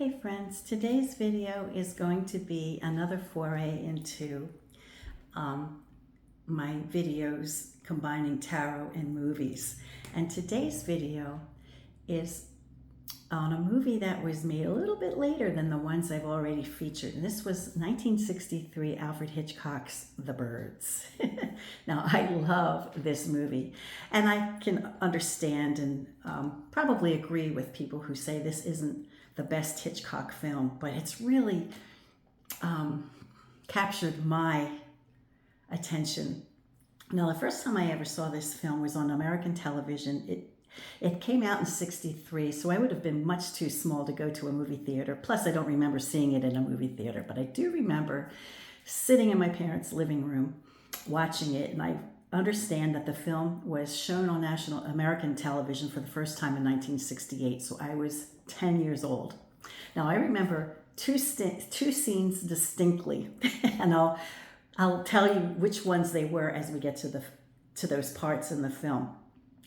Hey friends, today's video is going to be another foray into my videos combining tarot and movies. And today's video is on a movie that was made a little bit later than the ones I've already featured. And this was 1963 Alfred Hitchcock's The Birds. Now, I love this movie, and I can understand and probably agree with people who say this isn't the best Hitchcock film, but it's really captured my attention. Now, the first time I ever saw this film was on American television. It came out in '63, so I would have been much too small to go to a movie theater. Plus, I don't remember seeing it in a movie theater, but I do remember sitting in my parents' living room watching it, and I understand that the film was shown on national American television for the first time in 1968, so I was 10 years old. Now, I remember two scenes distinctly, and I'll tell you which ones they were as we get to those parts in the film.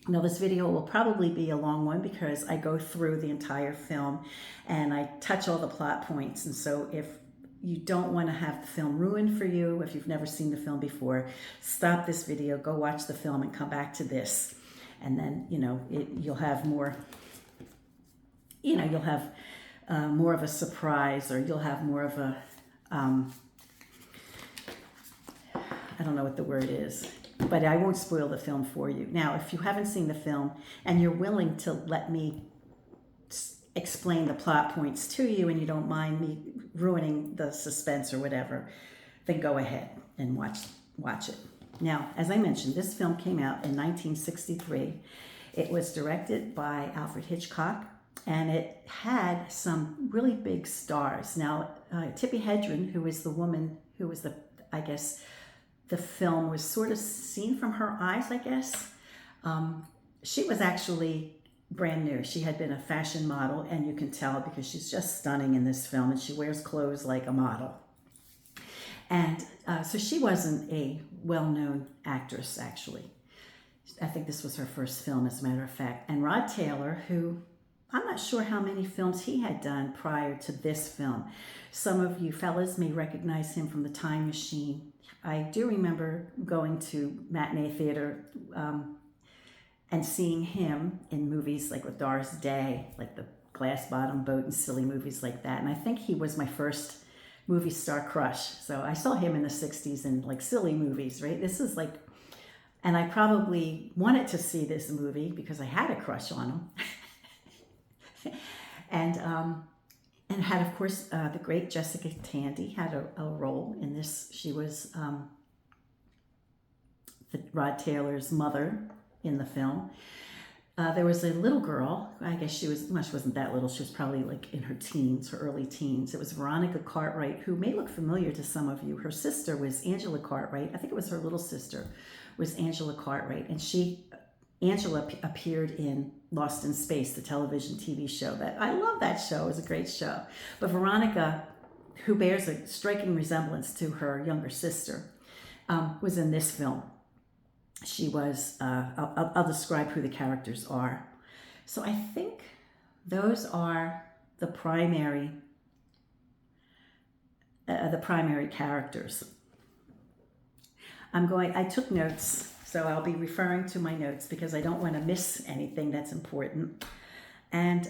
Now, this video will probably be a long one because I go through the entire film and I touch all the plot points. And so if you don't want to have the film ruined for you, if you've never seen the film before, stop this video, go watch the film and come back to this. And then, you'll have more, you'll have more of a surprise, or you'll have more of a, I don't know what the word is, but I won't spoil the film for you. Now, if you haven't seen the film and you're willing to let me explain the plot points to you and you don't mind me ruining the suspense or whatever, then go ahead and watch it. Now, as I mentioned, this film came out in 1963. It was directed by Alfred Hitchcock, and it had some really big stars. Now, Tippi Hedren, who is the woman who was the film was sort of seen from her eyes, I guess. She was actually brand new. She had been a fashion model, and you can tell because she's just stunning in this film, and she wears clothes like a model. And so she wasn't a well-known actress, actually. I think this was her first film, as a matter of fact. And Rod Taylor, who I'm not sure how many films he had done prior to this film. Some of you fellas may recognize him from The Time Machine. I do remember going to matinee theater and seeing him in movies like with Doris Day, like The Glass Bottom Boat and silly movies like that. And I think he was my first movie star crush. So I saw him in the 60s in like silly movies, right? This is like, and I probably wanted to see this movie because I had a crush on him. And had, of course, the great Jessica Tandy had a role in this. She was Rod Taylor's mother in the film. There was a little girl. I guess she wasn't that little. She was probably like in her teens, her early teens. It was Veronica Cartwright, who may look familiar to some of you. Her sister was Angela Cartwright. I think it was her little sister was Angela Cartwright. And Angela appeared in Lost in Space, the television TV show. I love that show. It was a great show. But Veronica, who bears a striking resemblance to her younger sister, was in this film. She was, I'll describe who the characters are. So I think those are the primary characters. I took notes. So I'll be referring to my notes because I don't want to miss anything that's important. And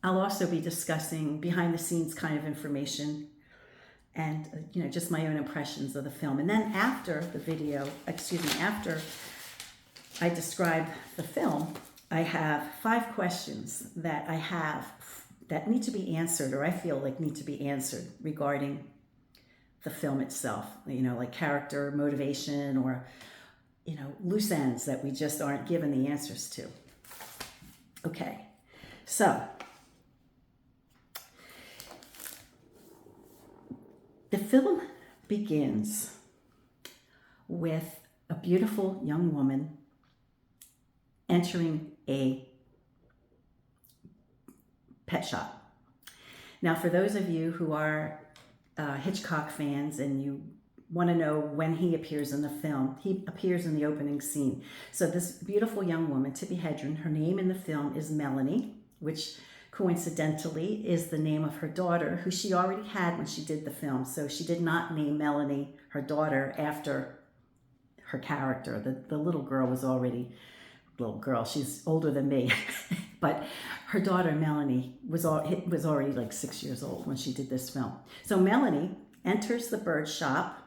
I'll also be discussing behind the scenes kind of information and, just my own impressions of the film. And then after I describe the film, I have 5 questions that I have that need to be answered, or I feel like need to be answered regarding the film itself, like character, motivation, or, loose ends that we just aren't given the answers to. Okay, so the film begins with a beautiful young woman entering a pet shop. Now, for those of you who are Hitchcock fans and you want to know when he appears in the film, he appears in the opening scene. So this beautiful young woman, Tippi Hedren, her name in the film is Melanie, which coincidentally, is the name of her daughter, who she already had when she did the film. So she did not name Melanie, her daughter, after her character. The little girl was already, little girl, she's older than me, but her daughter, Melanie, was already like 6 years old when she did this film. So Melanie enters the bird shop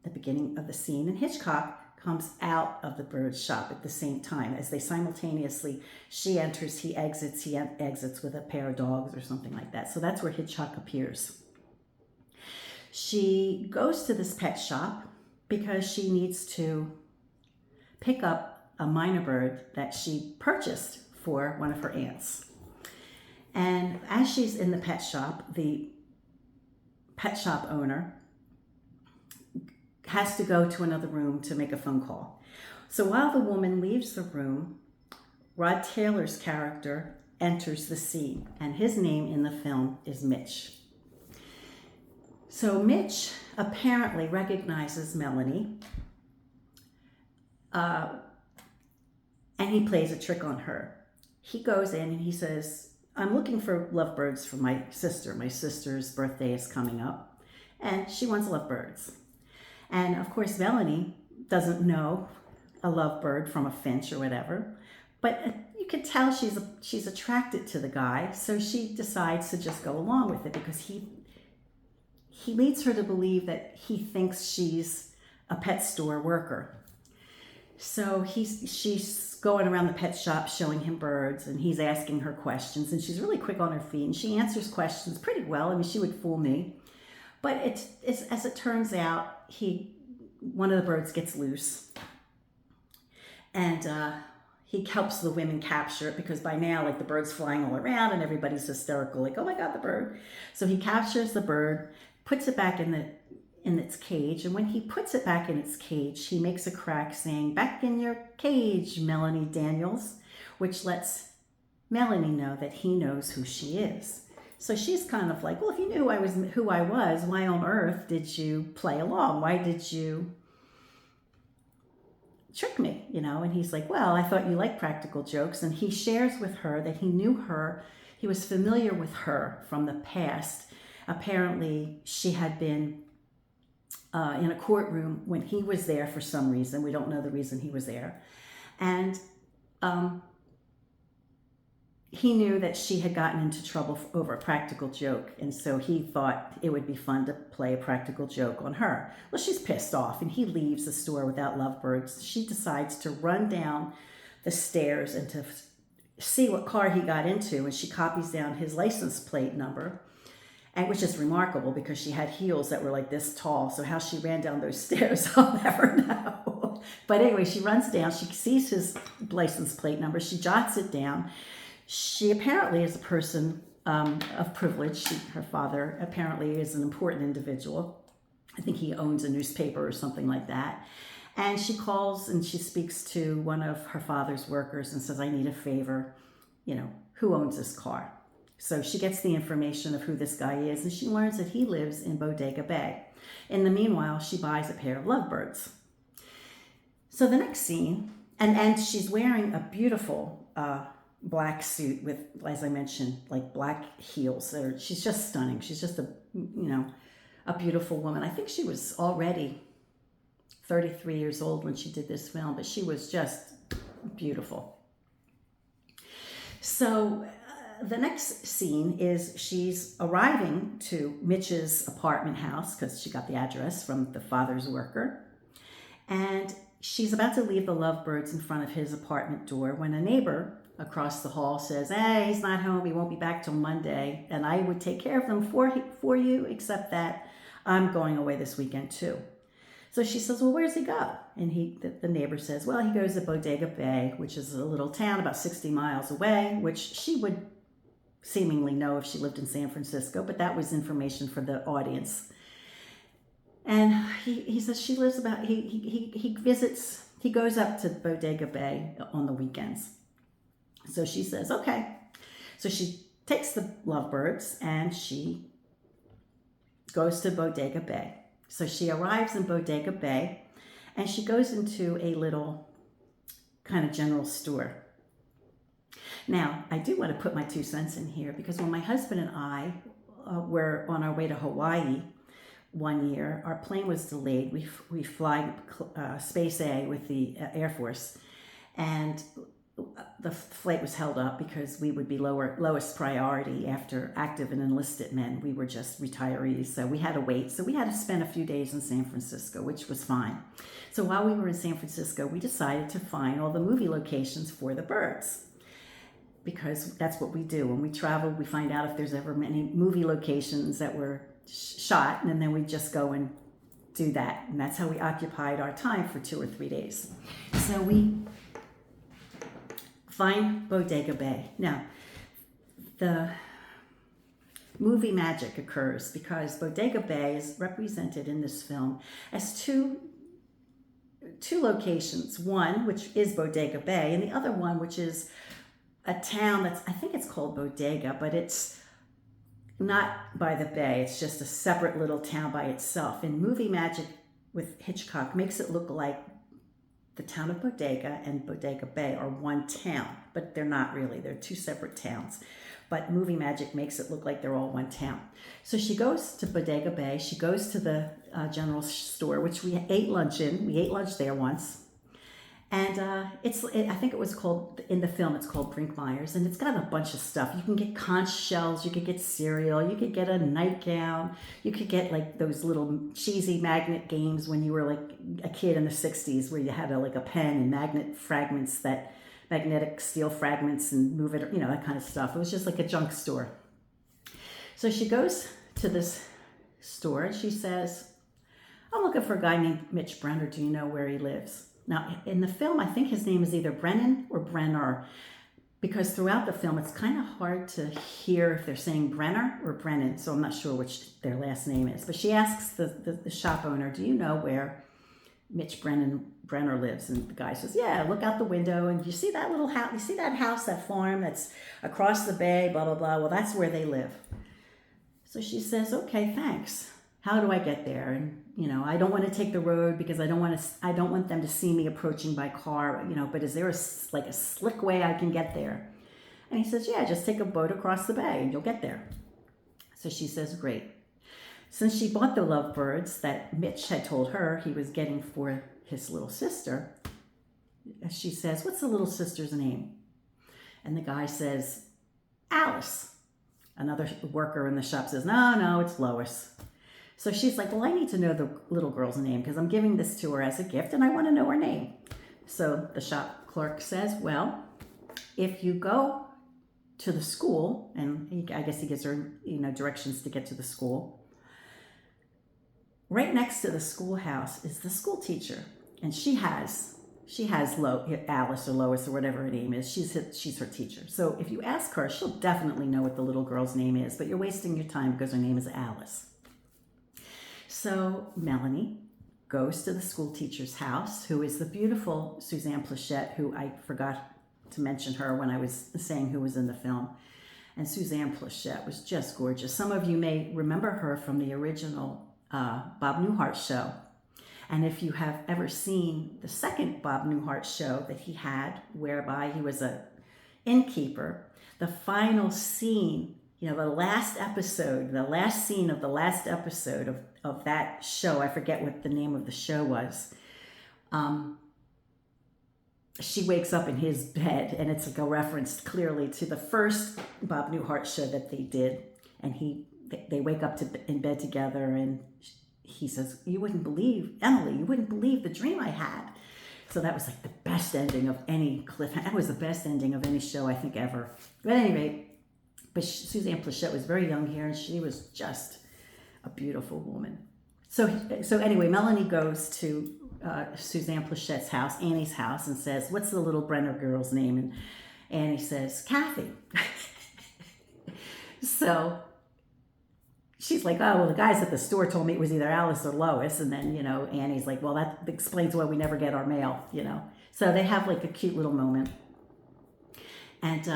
at the beginning of the scene, and Hitchcock comes out of the bird shop at the same time as they simultaneously, she enters, he exits with a pair of dogs or something like that. So that's where Hitchcock appears. She goes to this pet shop because she needs to pick up a minor bird that she purchased for one of her aunts. And as she's in the pet shop, the pet shop owner has to go to another room to make a phone call. So while the woman leaves the room, Rod Taylor's character enters the scene, and his name in the film is Mitch. So Mitch apparently recognizes Melanie, and he plays a trick on her. He goes in and he says, I'm looking for lovebirds for my sister. My sister's birthday is coming up, and she wants lovebirds. And of course, Melanie doesn't know a lovebird from a finch or whatever, but you can tell she's attracted to the guy, so she decides to just go along with it because he leads her to believe that he thinks she's a pet store worker. So she's going around the pet shop showing him birds, and he's asking her questions, and she's really quick on her feet, and she answers questions pretty well. I mean, she would fool me. But it's as it turns out, one of the birds gets loose, and he helps the women capture it because by now, like, the bird's flying all around and everybody's hysterical, like, oh my God, the bird. So he captures the bird, puts it back in its cage, and when he puts it back in its cage, he makes a crack saying, "Back in your cage, Melanie Daniels," which lets Melanie know that he knows who she is. So she's kind of like, well, if you knew who I was, why on earth did you play along? Why did you trick me? And he's like, well, I thought you liked practical jokes. And he shares with her that he knew her. He was familiar with her from the past. Apparently, she had been in a courtroom when he was there for some reason. We don't know the reason he was there. And he knew that she had gotten into trouble over a practical joke, and so he thought it would be fun to play a practical joke on her. Well, she's pissed off, and he leaves the store without lovebirds. She decides to run down the stairs and to see what car he got into, and she copies down his license plate number, and which is remarkable because she had heels that were like this tall, so how she ran down those stairs, I'll never know. But anyway, she runs down, she sees his license plate number, she jots it down. She apparently is a person of privilege. Her father apparently is an important individual. I think he owns a newspaper or something like that. And she calls and she speaks to one of her father's workers and says, I need a favor. Who owns this car? So she gets the information of who this guy is, and she learns that he lives in Bodega Bay. In the meanwhile, she buys a pair of lovebirds. So the next scene, and she's wearing a beautiful black suit with, as I mentioned, like black heels. She's just stunning. She's just a beautiful woman. I think she was already 33 years old when she did this film, but she was just beautiful. So the next scene is she's arriving to Mitch's apartment house because she got the address from the father's worker. And she's about to leave the lovebirds in front of his apartment door when a neighbor across the hall says, hey, he's not home. He won't be back till Monday. And I would take care of them for you, except that I'm going away this weekend too. So she says, well, where's he go? And the neighbor says, well, he goes to Bodega Bay, which is a little town about 60 miles away, which she would seemingly know if she lived in San Francisco, but that was information for the audience. And he says he goes up to Bodega Bay on the weekends. So she says, okay. So she takes the lovebirds and she goes to Bodega Bay. So she arrives in Bodega Bay and she goes into a little kind of general store. Now, I do want to put my 2 cents in here because when my husband and I were on our way to Hawaii one year, our plane was delayed. We fly Space A with the Air Force, and the flight was held up because we would be lowest priority after active and enlisted men. We were just retirees, so we had to wait. So we had to spend a few days in San Francisco, which was fine. So while we were in San Francisco, we decided to find all the movie locations for the birds, because that's what we do. When we travel, we find out if there's ever many movie locations that were shot, and then we just go and do that. And that's how we occupied our time for 2 or 3 days. So we find Bodega Bay. Now, the movie magic occurs because Bodega Bay is represented in this film as two locations. One, which is Bodega Bay, and the other one, which is a town I think it's called Bodega, but it's not by the bay. It's just a separate little town by itself. And movie magic with Hitchcock makes it look like the town of Bodega and Bodega Bay are one town, but they're not really. They're 2 separate towns. But movie magic makes it look like they're all one town. So she goes to Bodega Bay. She goes to the general store, which we ate lunch in. We ate lunch there once. And I think it was called, in the film, it's called Brinkmeyer's, and it's got a bunch of stuff. You can get conch shells, you could get cereal, you could get a nightgown, you could get like those little cheesy magnet games when you were like a kid in the 60s where you had a pen and magnetic steel fragments and move it, that kind of stuff. It was just like a junk store. So she goes to this store and she says, I'm looking for a guy named Mitch Brenner. Do you know where he lives? Now, in the film, I think his name is either Brennan or Brenner, because throughout the film, it's kind of hard to hear if they're saying Brenner or Brennan, so I'm not sure which their last name is. But she asks the shop owner, do you know where Mitch Brenner lives? And the guy says, yeah, look out the window, and you see that little house, you see that house, that farm that's across the bay, blah, blah, blah. Well, that's where they live. So she says, okay, thanks. How do I get there? And I don't want to take the road because I don't want them to see me approaching by car, but is there a slick way I can get there? And he says, yeah, just take a boat across the bay and you'll get there. So she says, great. Since she bought the lovebirds that Mitch had told her he was getting for his little sister, she says, what's the little sister's name? And the guy says, Alice. Another worker in the shop says, no, it's Lois. So she's like, well, I need to know the little girl's name because I'm giving this to her as a gift and I want to know her name. So the shop clerk says, well, if you go to the school, and I guess he gives her, directions to get to the school. Right next to the schoolhouse is the school teacher, and she has Alice or Lois or whatever her name is. She's her teacher. So if you ask her, she'll definitely know what the little girl's name is, but you're wasting your time because her name is Alice. So Melanie goes to the school teacher's house, who is the beautiful Suzanne Plachette, who I forgot to mention her when I was saying who was in the film. And Suzanne Plachette was just gorgeous. Some of you may remember her from the original Bob Newhart show. And if you have ever seen the second Bob Newhart show that he had, whereby he was an innkeeper, the final scene, the last scene of the last episode of that show, I forget what the name of the show was, she wakes up in his bed, and it's like a reference clearly to the first Bob Newhart show that they did, and they wake up in bed together, and he says, Emily, you wouldn't believe the dream I had. So that was like the best ending of any that was the best ending of any show I think ever. But anyway, Suzanne Plachette was very young here, and she was just a beautiful woman. So anyway, Melanie goes to Suzanne Plachette's house, Annie's house, and says, what's the little Brenner girl's name? And Annie says, Kathy. So she's like, oh, well, the guys at the store told me it was either Alice or Lois. And then, Annie's like, well, that explains why we never get our mail, So they have like a cute little moment. And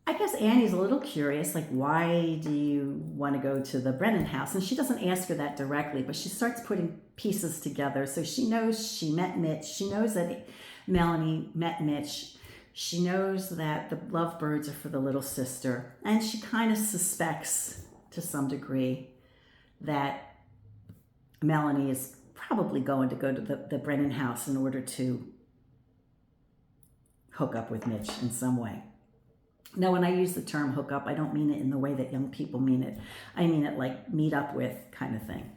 I guess Annie's a little curious, like, why do you want to go to the Brennan house? And she doesn't ask her that directly, but she starts putting pieces together. So she knows she met Mitch. She knows that Melanie met Mitch She knows that the lovebirds are for the little sister, and she kind of suspects to some degree that Melanie is probably going to go to the Brennan house in order to hook up with Mitch in some way. Now, when I use the term hook up, I don't mean it in the way that young people mean it. I mean it like meet up with kind of thing.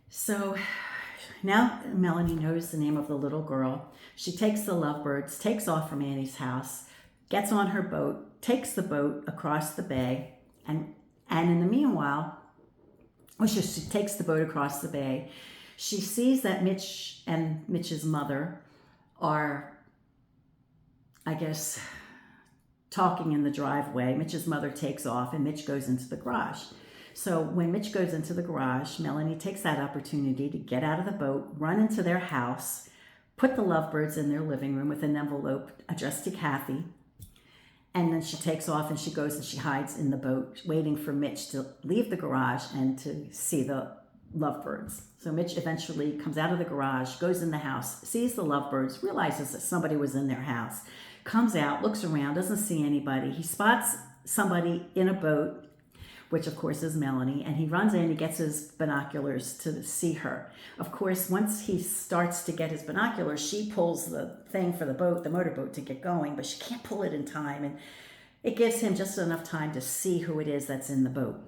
So now Melanie knows the name of the little girl. She takes the lovebirds, takes off from Annie's house, gets on her boat, takes the boat across the bay, and in the meanwhile, she takes the boat across the bay. She sees that Mitch and Mitch's mother are, I guess, talking in the driveway. Mitch's mother takes off and Mitch goes into the garage. So when Mitch goes into the garage, Melanie takes that opportunity to get out of the boat, run into their house, put the lovebirds in their living room with an envelope addressed to Kathy, and then she takes off and she goes and she hides in the boat, waiting for Mitch to leave the garage and to see the lovebirds. So Mitch eventually comes out of the garage, goes in the house, sees the lovebirds, realizes that somebody was in their house, comes out, looks around, doesn't see anybody. He spots somebody in a boat, which of course is Melanie, and he runs in, he gets his binoculars to see her. Of course, once he starts to get his binoculars, she pulls the thing for the boat, the motorboat, to get going, but she can't pull it in time, and it gives him just enough time to see who it is that's in the boat.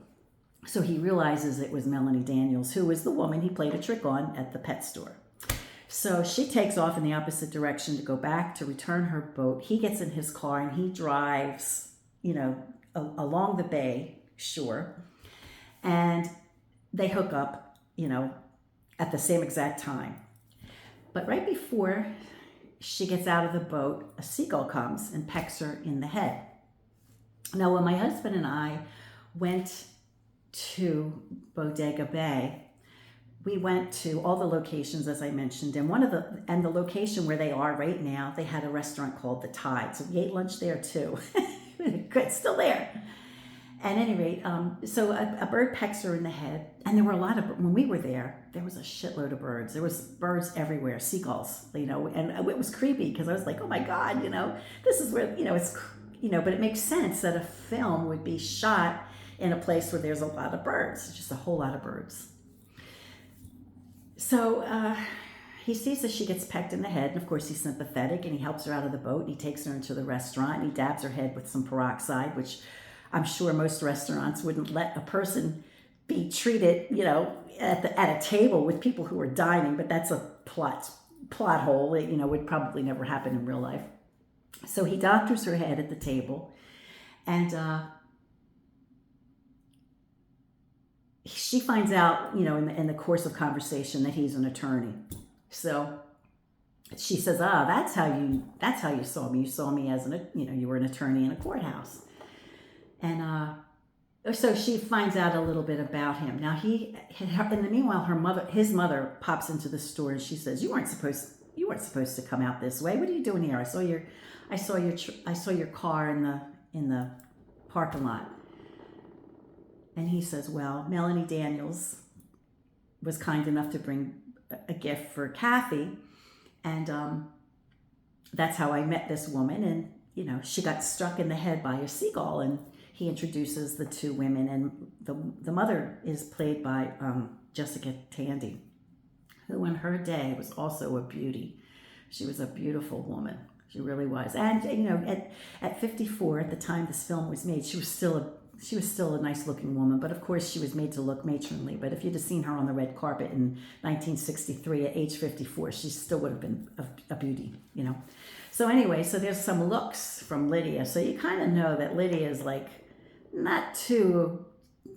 So he realizes it was Melanie Daniels, who was the woman he played a trick on at the pet store. So she takes off in the opposite direction to go back to return her boat. He gets in his car and he drives, along the bay shore, and they hook up, at the same exact time. But right before she gets out of the boat, a seagull comes and pecks her in the head. Now, when my husband and I went to Bodega Bay, we went to all the locations, as I mentioned, and the location where they are right now, they had a restaurant called The Tide. So we ate lunch there too. It's still there. At any rate, so a bird pecks her in the head, and there were when we were there was a shitload of birds. There was birds everywhere, seagulls, and it was creepy because I was like, oh my God, this is where, it's, but it makes sense that a film would be shot in a place where there's a lot of birds, just a whole lot of birds. So he sees that she gets pecked in the head, and of course he's sympathetic, and he helps her out of the boat, and he takes her into the restaurant, and he dabs her head with some peroxide, which I'm sure most restaurants wouldn't let a person be treated, at a table with people who are dining, but that's a plot hole. It, would probably never happen in real life. So he doctors her head at the table, and she finds out, in the course of conversation, that he's an attorney. So she says, that's how you saw me. You saw me as you were an attorney in a courthouse. And so she finds out a little bit about him. Now in the meanwhile, his mother pops into the store and she says, you weren't supposed to come out this way. What are you doing here? I saw your car in the parking lot. And he says, well, Melanie Daniels was kind enough to bring a gift for Kathy. And that's how I met this woman. And, she got struck in the head by a seagull. And he introduces the two women. And the mother is played by Jessica Tandy, who in her day was also a beauty. She was a beautiful woman. She really was. And, at 54, at the time this film was made, she was still a nice looking woman, but of course she was made to look matronly. But if you'd have seen her on the red carpet in 1963 at age 54, she still would have been a beauty, So anyway, so there's some looks from Lydia. So you kind of know that Lydia is not too,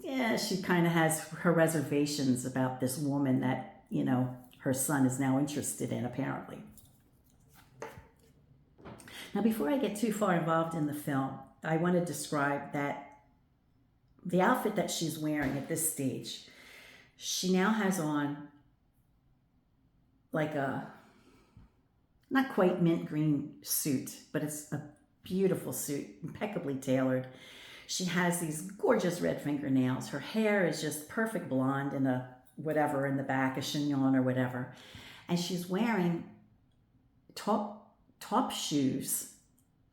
she kind of has her reservations about this woman that, her son is now interested in, apparently. Now, before I get too far involved in the film, I want to describe that the outfit that she's wearing at this stage, she now has on a not quite mint green suit, but it's a beautiful suit, impeccably tailored. She has these gorgeous red fingernails. Her hair is just perfect blonde in a whatever in the back, a chignon or whatever. And she's wearing top shoes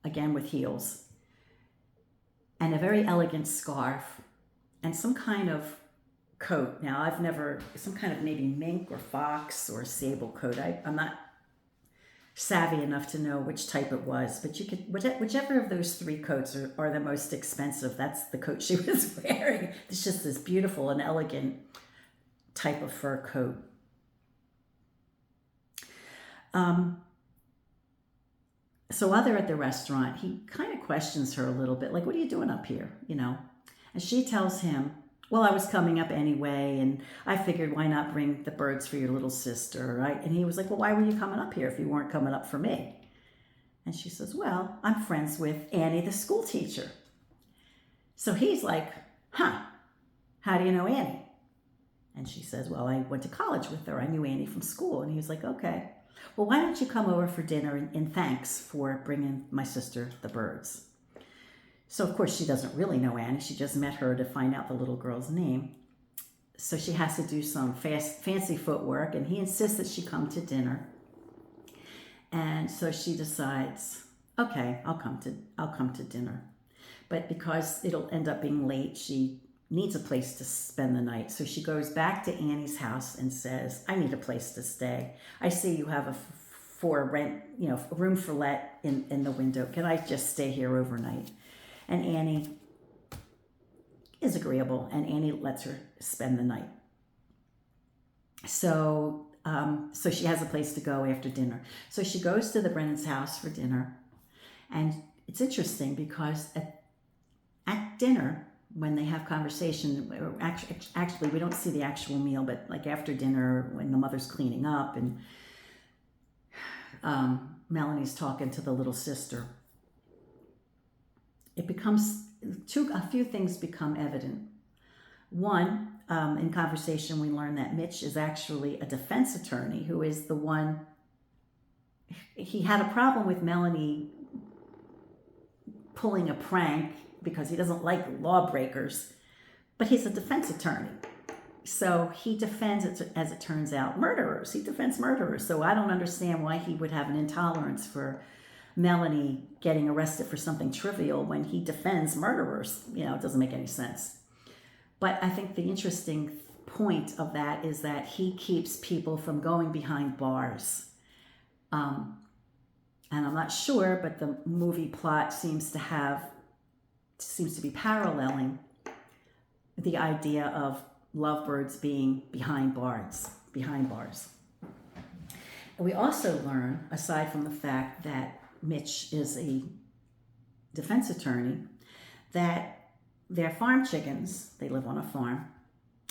again with heels, and a very elegant scarf, and some kind of coat. Now, I've never, some kind of maybe mink or fox or sable coat. I'm not savvy enough to know which type it was, but you could, whichever of those three coats are the most expensive, that's the coat she was wearing. It's just this beautiful and elegant type of fur coat. So while they're at the restaurant, he kind of questions her a little bit, like, what are you doing up here, you know? And she tells him, well, I was coming up anyway, and I figured why not bring the birds for your little sister, right? And he was like, well, why were you coming up here if you weren't coming up for me? And she says, well, I'm friends with Annie, the school teacher. So he's like, huh, how do you know Annie? And she says, well, I went to college with her. I knew Annie from school. And he was like, okay, well, why don't you come over for dinner in thanks for bringing my sister the birds? So, of course, she doesn't really know Annie. She just met her to find out the little girl's name. So she has to do some fancy footwork, and he insists that she come to dinner. And so she decides, okay, I'll come to dinner. But because it'll end up being late, she needs a place to spend the night. So she goes back to Annie's house and says, I need a place to stay. I see you have a room for let in the window. Can I just stay here overnight? And Annie is agreeable, and Annie lets her spend the night. So she has a place to go after dinner. So she goes to the Brennan's house for dinner. And it's interesting because at dinner, when they have conversation, actually we don't see the actual meal, but like after dinner when the mother's cleaning up and Melanie's talking to the little sister, it becomes a few things become evident. One, in conversation we learn that Mitch is actually a defense attorney who is the one, he had a problem with Melanie pulling a prank because he doesn't like lawbreakers, but he's a defense attorney. So he defends, as it turns out, murderers. He defends murderers. So I don't understand why he would have an intolerance for Melanie getting arrested for something trivial when he defends murderers. You know, it doesn't make any sense. But I think the interesting point of that is that he keeps people from going behind bars. And I'm not sure, but the movie plot seems to be paralleling the idea of lovebirds being behind bars. And we also learn, aside from the fact that Mitch is a defense attorney, that their farm chickens, they live on a farm,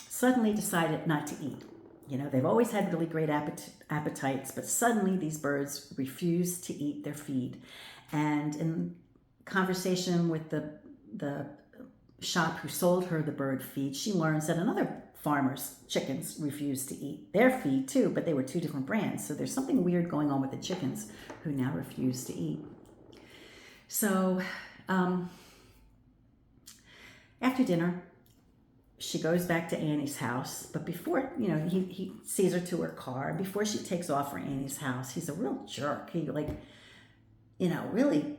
suddenly decided not to eat. You know, they've always had really great appetites, but suddenly these birds refuse to eat their feed. And in conversation with the shop who sold her the bird feed, she learns that another farmer's chickens refused to eat their feed too, but they were two different brands. So there's something weird going on with the chickens who now refuse to eat. So after dinner, she goes back to Annie's house, but before, you know, he sees her to her car. And before she takes off for Annie's house, he's a real jerk. He really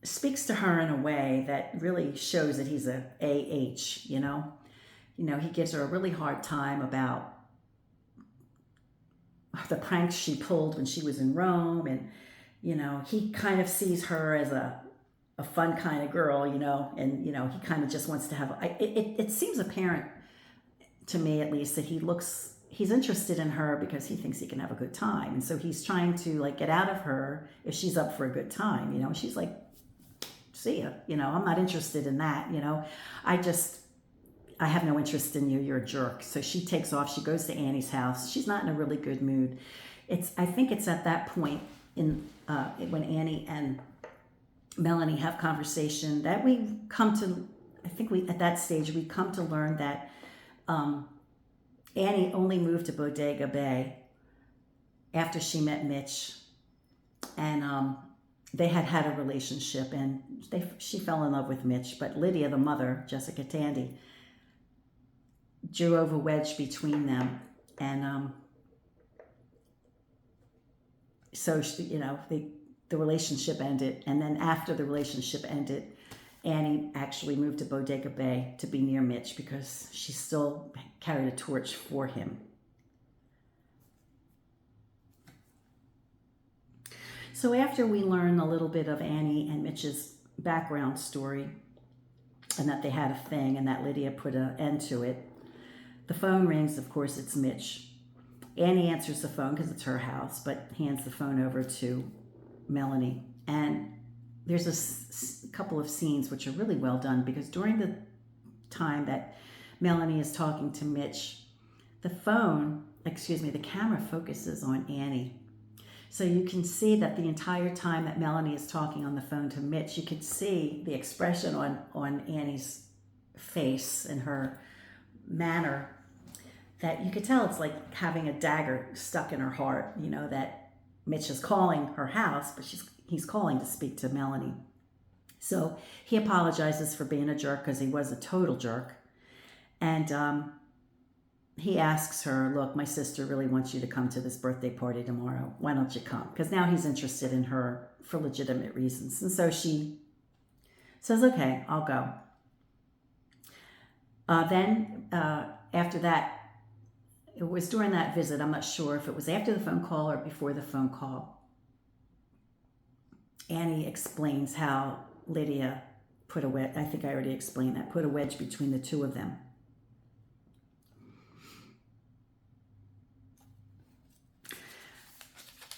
speaks to her in a way that really shows that he's a AH, you know. You know, he gives her a really hard time about the pranks she pulled when she was in Rome. And, you know, he kind of sees her as a fun kind of girl, you know, and, you know, he kind of just wants to have, it seems apparent to me at least that he's interested in her because he thinks he can have a good time. And so he's trying to like get out of her if she's up for a good time, you know, and she's like, see ya, you know, I'm not interested in that, you know, I have no interest in you, you're a jerk. So she takes off, she goes to Annie's house. She's not in a really good mood. I think it's at that point when Annie and Melanie have conversation that we come to, at that stage, we come to learn that Annie only moved to Bodega Bay after she met Mitch, and they had a relationship, and she fell in love with Mitch, but Lydia, the mother, Jessica Tandy, drove a wedge between them, and so she, you know, the relationship ended. And then after the relationship ended, Annie actually moved to Bodega Bay to be near Mitch because she still carried a torch for him. So after we learn a little bit of Annie and Mitch's background story, and that they had a thing and that Lydia put an end to it, the phone rings. Of course, it's Mitch. Annie answers the phone because it's her house, but hands the phone over to Melanie. And there's a couple of scenes which are really well done, because during the time that Melanie is talking to Mitch, the camera focuses on Annie. So you can see that the entire time that Melanie is talking on the phone to Mitch, you could see the expression on Annie's face and her manner, that you could tell it's like having a dagger stuck in her heart, that Mitch is calling her house, but he's calling to speak to Melanie. So he apologizes for being a jerk, because he was a total jerk. And he asks her, look, my sister really wants you to come to this birthday party tomorrow. Why don't you come? Because now he's interested in her for legitimate reasons. And so she says, okay, I'll go. Then after that, it was during that visit, I'm not sure if it was after the phone call or before the phone call, Annie explains how Lydia put a wedge, I think I already explained that, put a wedge between the two of them.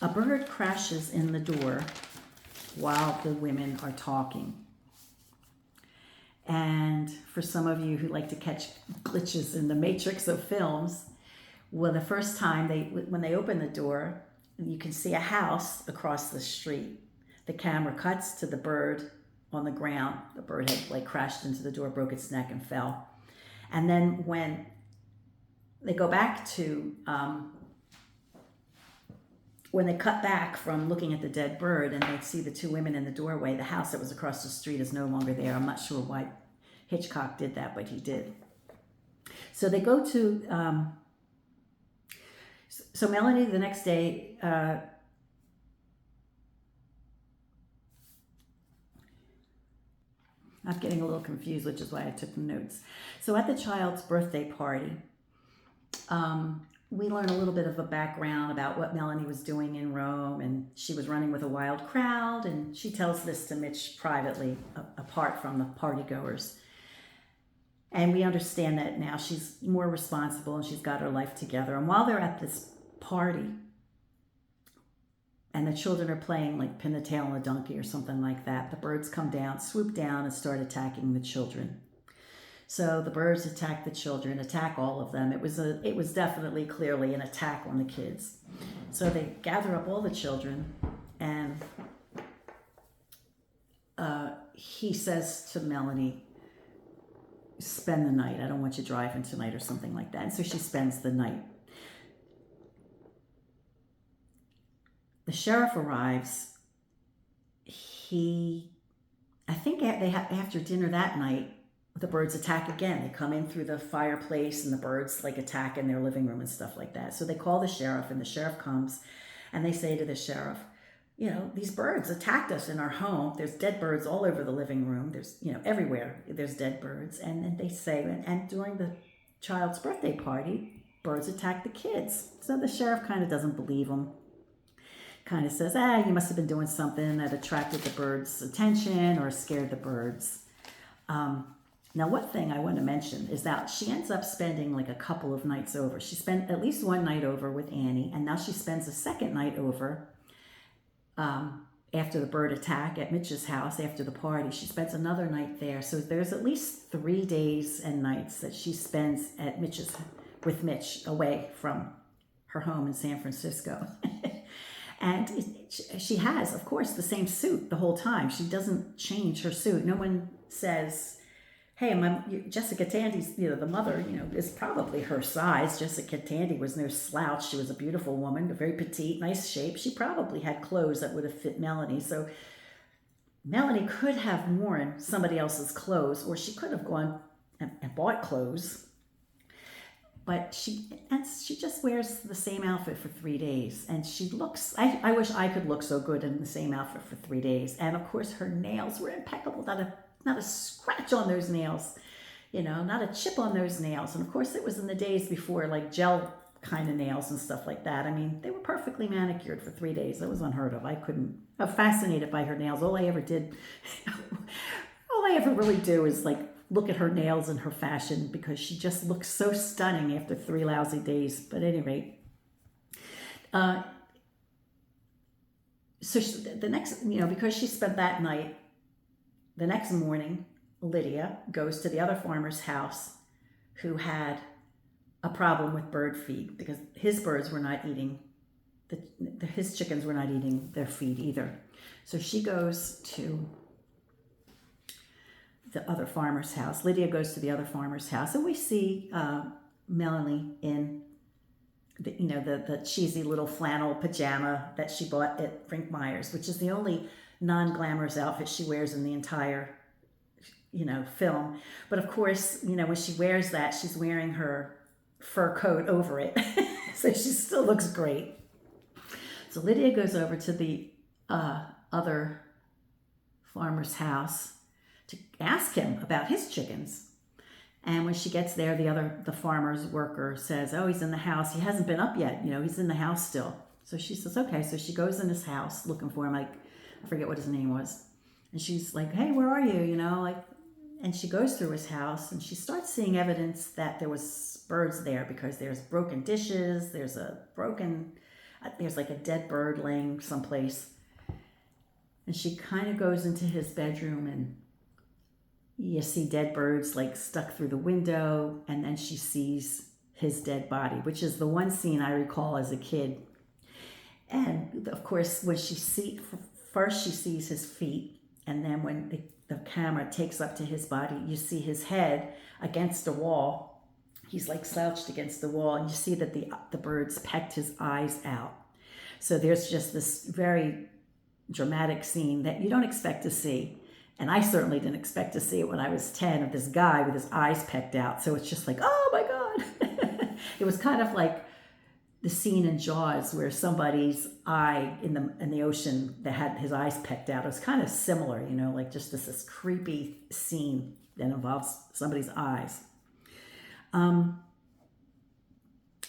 A bird crashes in the door while the women are talking. And for some of you who like to catch glitches in the matrix of films, well, the first time when they open the door, you can see a house across the street. The camera cuts to the bird on the ground. The bird had crashed into the door, broke its neck, and fell. And then when they go back to, when they cut back from looking at the dead bird and they see the two women in the doorway, the house that was across the street is no longer there. I'm not sure why Hitchcock did that, but he did. So they go to, so Melanie the next day, I'm getting a little confused, which is why I took notes. So at the child's birthday party, we learn a little bit of a background about what Melanie was doing in Rome, and she was running with a wild crowd, and she tells this to Mitch privately, apart from the partygoers. And we understand that now she's more responsible and she's got her life together. And while they're at this party, and the children are playing like pin the tail on a donkey or something like that, the birds come down, swoop down, and start attacking the children. So the birds attack the children, attack all of them. It was definitely clearly an attack on the kids. So they gather up all the children, and he says to Melanie, spend the night. I don't want you driving tonight, or something like that. And so she spends the night. The sheriff arrives. I think after dinner that night, the birds attack again. They come in through the fireplace, and the birds attack in their living room and stuff like that. So they call the sheriff, and the sheriff comes, and they say to the sheriff, these birds attacked us in our home. There's dead birds all over the living room. There's, everywhere there's dead birds. And then they say, and during the child's birthday party, birds attacked the kids. So the sheriff kind of doesn't believe them. Kind of says, you must have been doing something that attracted the birds' attention or scared the birds. Now, one thing I want to mention is that she ends up spending a couple of nights over. She spent at least one night over with Annie, and now she spends a second night over after the bird attack at Mitch's house after the party. She spends another night there. So there's at least 3 days and nights that she spends at with Mitch, away from her home in San Francisco. And she has, of course, the same suit the whole time. She doesn't change her suit. No one says, hey, Jessica Tandy's, the mother, is probably her size. Jessica Tandy was no slouch. She was a beautiful woman, very petite, nice shape. She probably had clothes that would have fit Melanie. So Melanie could have worn somebody else's clothes, or she could have gone and bought clothes. but she just wears the same outfit for 3 days, and she looks. I wish I could look so good in the same outfit for 3 days. And of course, her nails were impeccable. Not a scratch on those nails, not a chip on those nails. And of course, it was in the days before like gel kind of nails and stuff like that. I mean, they were perfectly manicured for 3 days. That was unheard of. I'm fascinated by her nails. All I ever really do is like look at her nails and her fashion, because she just looks so stunning after 3 lousy days. But at any rate, so the next, because she spent that night, the next morning, Lydia goes to the other farmer's house who had a problem with bird feed, because his birds were not eating, his chickens were not eating their feed either. So she goes to the other farmer's house. Lydia goes to the other farmer's house, and we see Melanie in the cheesy little flannel pajama that she bought at Frank Myers, which is the only non-glamorous outfit she wears in the entire film. But of course, when she wears that, she's wearing her fur coat over it. So she still looks great. So Lydia goes over to the other farmer's house to ask him about his chickens. And when she gets there, the farmer's worker says, "Oh, he's in the house. He hasn't been up yet. He's in the house still." So she says, "Okay." So she goes in his house looking for him. Like, I forget what his name was. And she's like, "Hey, where are you?" And she goes through his house, and she starts seeing evidence that there was birds there, because there's broken dishes, there's like a dead bird laying someplace. And she kind of goes into his bedroom, and you see dead birds like stuck through the window, and then she sees his dead body, which is the one scene I recall as a kid. And of course, when first she sees his feet, and then when the camera takes up to his body, you see his head against a wall. He's like slouched against the wall, and you see that the birds pecked his eyes out. So there's just this very dramatic scene that you don't expect to see. And I certainly didn't expect to see it when I was 10, of this guy with his eyes pecked out. So it's just like, oh my God. It was kind of like the scene in Jaws where somebody's eye in the ocean that had his eyes pecked out. It was kind of similar, like just this creepy scene that involves somebody's eyes.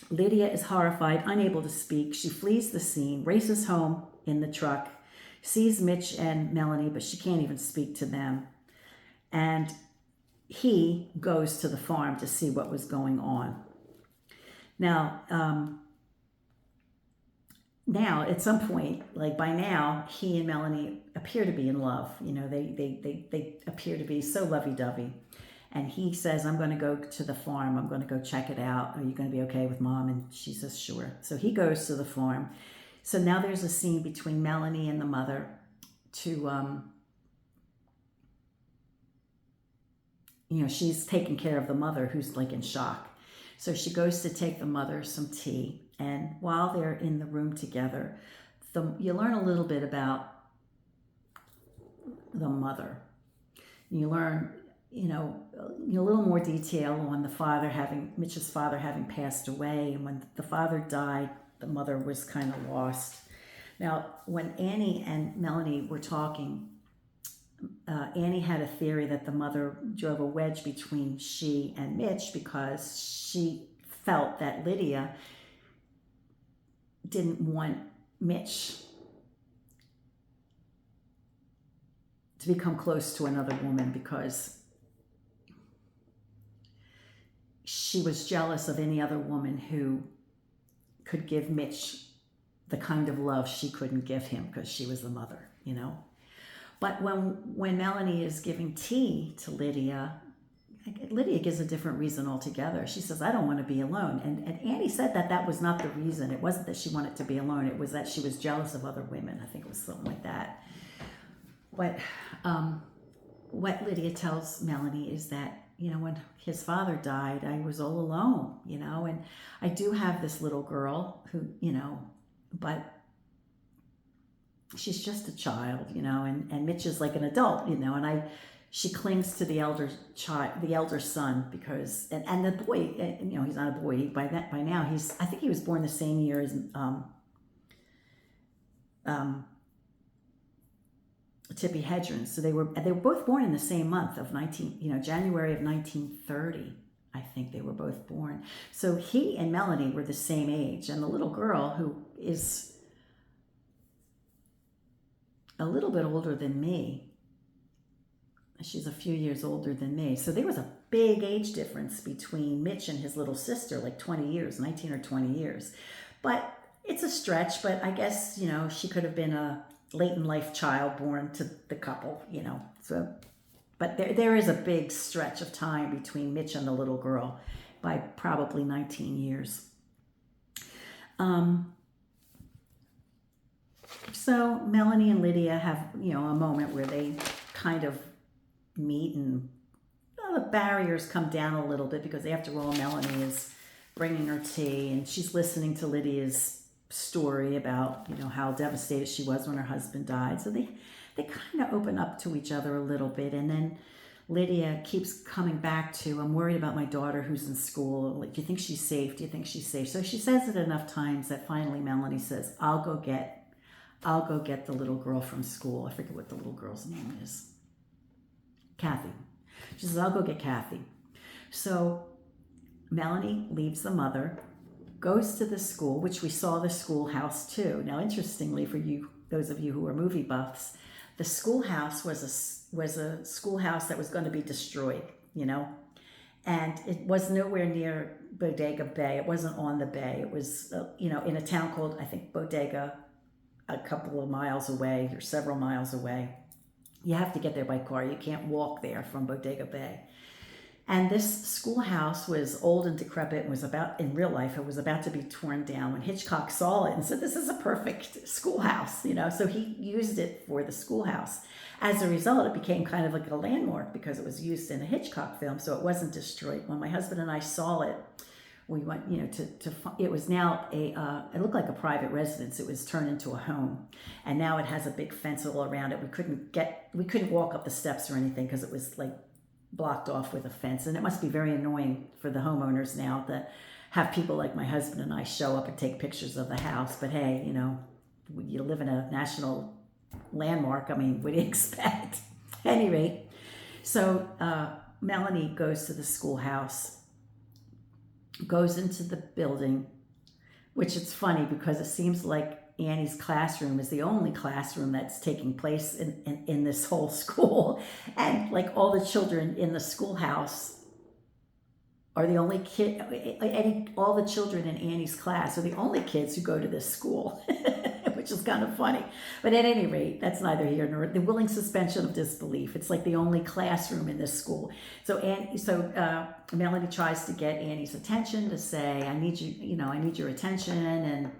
Lydia is horrified, unable to speak. She flees the scene, races home in the truck, sees Mitch and Melanie, but she can't even speak to them. And he goes to the farm to see what was going on. Now at some point, like by now, he and Melanie appear to be in love. They appear to be so lovey-dovey. And he says, "I'm going to go to the farm. I'm going to go check it out. Are you going to be okay with Mom?" And she says, "Sure." So he goes to the farm. So now there's a scene between Melanie and the mother to, she's taking care of the mother who's like in shock. So she goes to take the mother some tea. And while they're in the room together, you learn a little bit about the mother. You learn, a little more detail on Mitch's father having passed away. And when the father died, the mother was kind of lost. Now, when Annie and Melanie were talking, Annie had a theory that the mother drove a wedge between she and Mitch, because she felt that Lydia didn't want Mitch to become close to another woman, because she was jealous of any other woman who could give Mitch the kind of love she couldn't give him, because she was the mother, But when Melanie is giving tea to Lydia gives a different reason altogether. She says, "I don't want to be alone." And Annie said that was not the reason. It wasn't that she wanted to be alone. It was that she was jealous of other women. I think it was something like that. But what Lydia tells Melanie is that, when his father died, I was all alone, and I do have this little girl who, but she's just a child, and Mitch is like an adult, and she clings to the elder child, the elder son, because and the boy, he's not a boy by now. I think he was born the same year as um, Tippi Hedren. So they were both born in the same month of January of 1930. I think they were both born. So he and Melanie were the same age, and the little girl, who is a little bit older than me, she's a few years older than me. So there was a big age difference between Mitch and his little sister, like 20 years, 19 or 20 years. But it's a stretch, but I guess, she could have been a late in life child born to the couple, So, but there is a big stretch of time between Mitch and the little girl by probably 19 years. So Melanie and Lydia have, a moment where they kind of meet, and the barriers come down a little bit, because after all, Melanie is bringing her tea and she's listening to Lydia's story about, how devastated she was when her husband died. So they kind of open up to each other a little bit. And then Lydia keeps coming back to, I'm worried about my daughter who's in school. Like, do you think she's safe? Do you think she's safe? So she says it enough times that finally Melanie says, I'll go get the little girl from school. I forget what the little girl's name is. Kathy. She says, I'll go get Kathy. So Melanie leaves the mother, goes to the school, which we saw the schoolhouse too. Now, interestingly, for you, those of you who are movie buffs, the schoolhouse was a schoolhouse that was going to be destroyed, and it was nowhere near Bodega Bay. It wasn't on the bay. It was, in a town called, I think, Bodega, a couple of miles away or several miles away. You have to get there by car. You can't walk there from Bodega Bay. And this schoolhouse was old and decrepit and in real life, it was about to be torn down when Hitchcock saw it and said, this is a perfect schoolhouse, So he used it for the schoolhouse. As a result, it became kind of like a landmark because it was used in a Hitchcock film, so it wasn't destroyed. When my husband and I saw it, we went, it was now it looked like a private residence. It was turned into a home. And now it has a big fence all around it. We couldn't walk up the steps or anything because it was like blocked off with a fence. And it must be very annoying for the homeowners now to have people like my husband and I show up and take pictures of the house. But hey, you live in a national landmark. I mean, what do you expect? Anyway, so Melanie goes to the schoolhouse, goes into the building, which it's funny because it seems like Annie's classroom is the only classroom that's taking place in this whole school. And like all the children in the schoolhouse are the only all the children in Annie's class are the only kids who go to this school, which is kind of funny. But at any rate, that's neither here nor the willing suspension of disbelief. It's like the only classroom in this school. So Melanie tries to get Annie's attention to say, I need your attention, and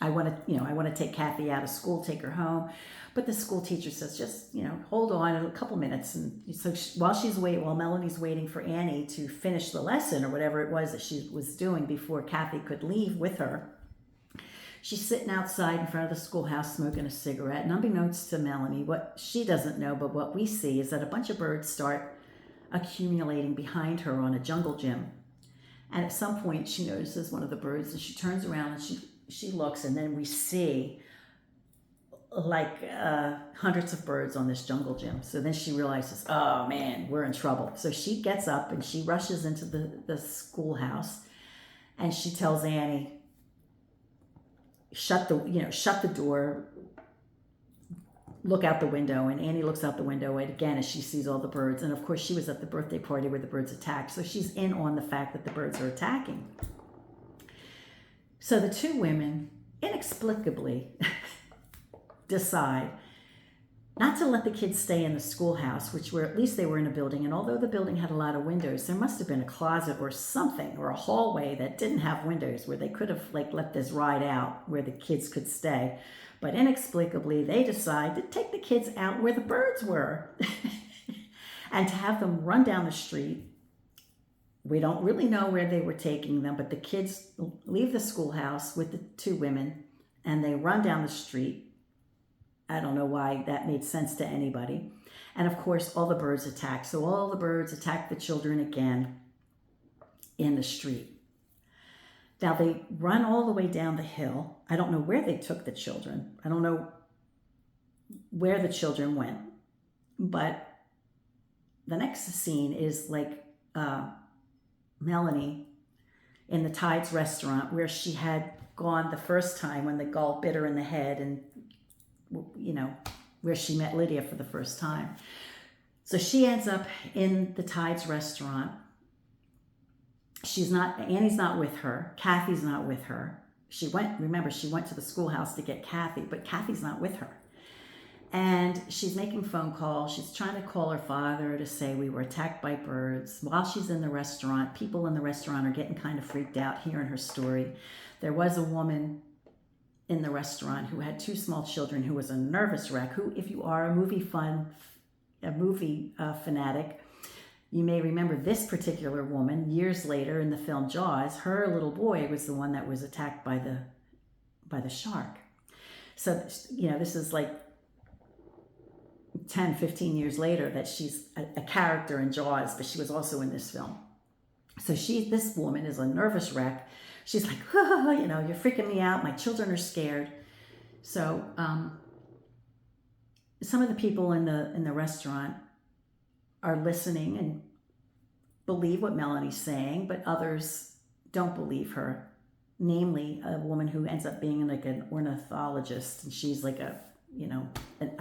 I want to take Kathy out of school, take her home. But the school teacher says, just, hold on a couple minutes. And so while Melanie's waiting for Annie to finish the lesson or whatever it was that she was doing before Kathy could leave with her, she's sitting outside in front of the schoolhouse smoking a cigarette. And unbeknownst to Melanie, what she doesn't know, but what we see is that a bunch of birds start accumulating behind her on a jungle gym. And at some point she notices one of the birds and she turns around and she looks, and then we see like hundreds of birds on this jungle gym. So then she realizes, oh man, we're in trouble. So she gets up and she rushes into the schoolhouse, and she tells Annie, shut the door, look out the window. And Annie looks out the window again as she sees all the birds. And of course she was at the birthday party where the birds attacked, so she's in on the fact that the birds are attacking. So the two women inexplicably decide not to let the kids stay in the schoolhouse, at least they were in a building. And although the building had a lot of windows, there must have been a closet or something or a hallway that didn't have windows where they could have let this ride out where the kids could stay. But inexplicably, they decide to take the kids out where the birds were and to have them run down the street. We don't really know where they were taking them, but the kids leave the schoolhouse with the two women and they run down the street I don't know why that made sense to anybody. And of course, all the birds attack. So all the birds attack the children again in the street. Now they run all the way down the hill. I don't know where they took the children. I don't know where the children went. But the next scene is like Melanie in the Tides restaurant where she had gone the first time when the gull bit her in the head, and where she met Lydia for the first time. So she ends up in the Tides restaurant. Annie's not with her. Kathy's not with her. She went to the schoolhouse to get Kathy, but Kathy's not with her. And she's making phone calls. She's trying to call her father to say we were attacked by birds. While she's in the restaurant, people in the restaurant are getting kind of freaked out hearing her story. There was a woman in the restaurant who had 2 small children who was a nervous wreck, who, if you are a movie fanatic, you may remember this particular woman years later in the film Jaws. Her little boy was the one that was attacked by the shark. So, this is like 10, 15 years later that she's a character in Jaws, but she was also in this film. So this woman is a nervous wreck. She's like, you're freaking me out. My children are scared. So some of the people in the restaurant are listening and believe what Melanie's saying, but others don't believe her. Namely, a woman who ends up being like an ornithologist, and she's like a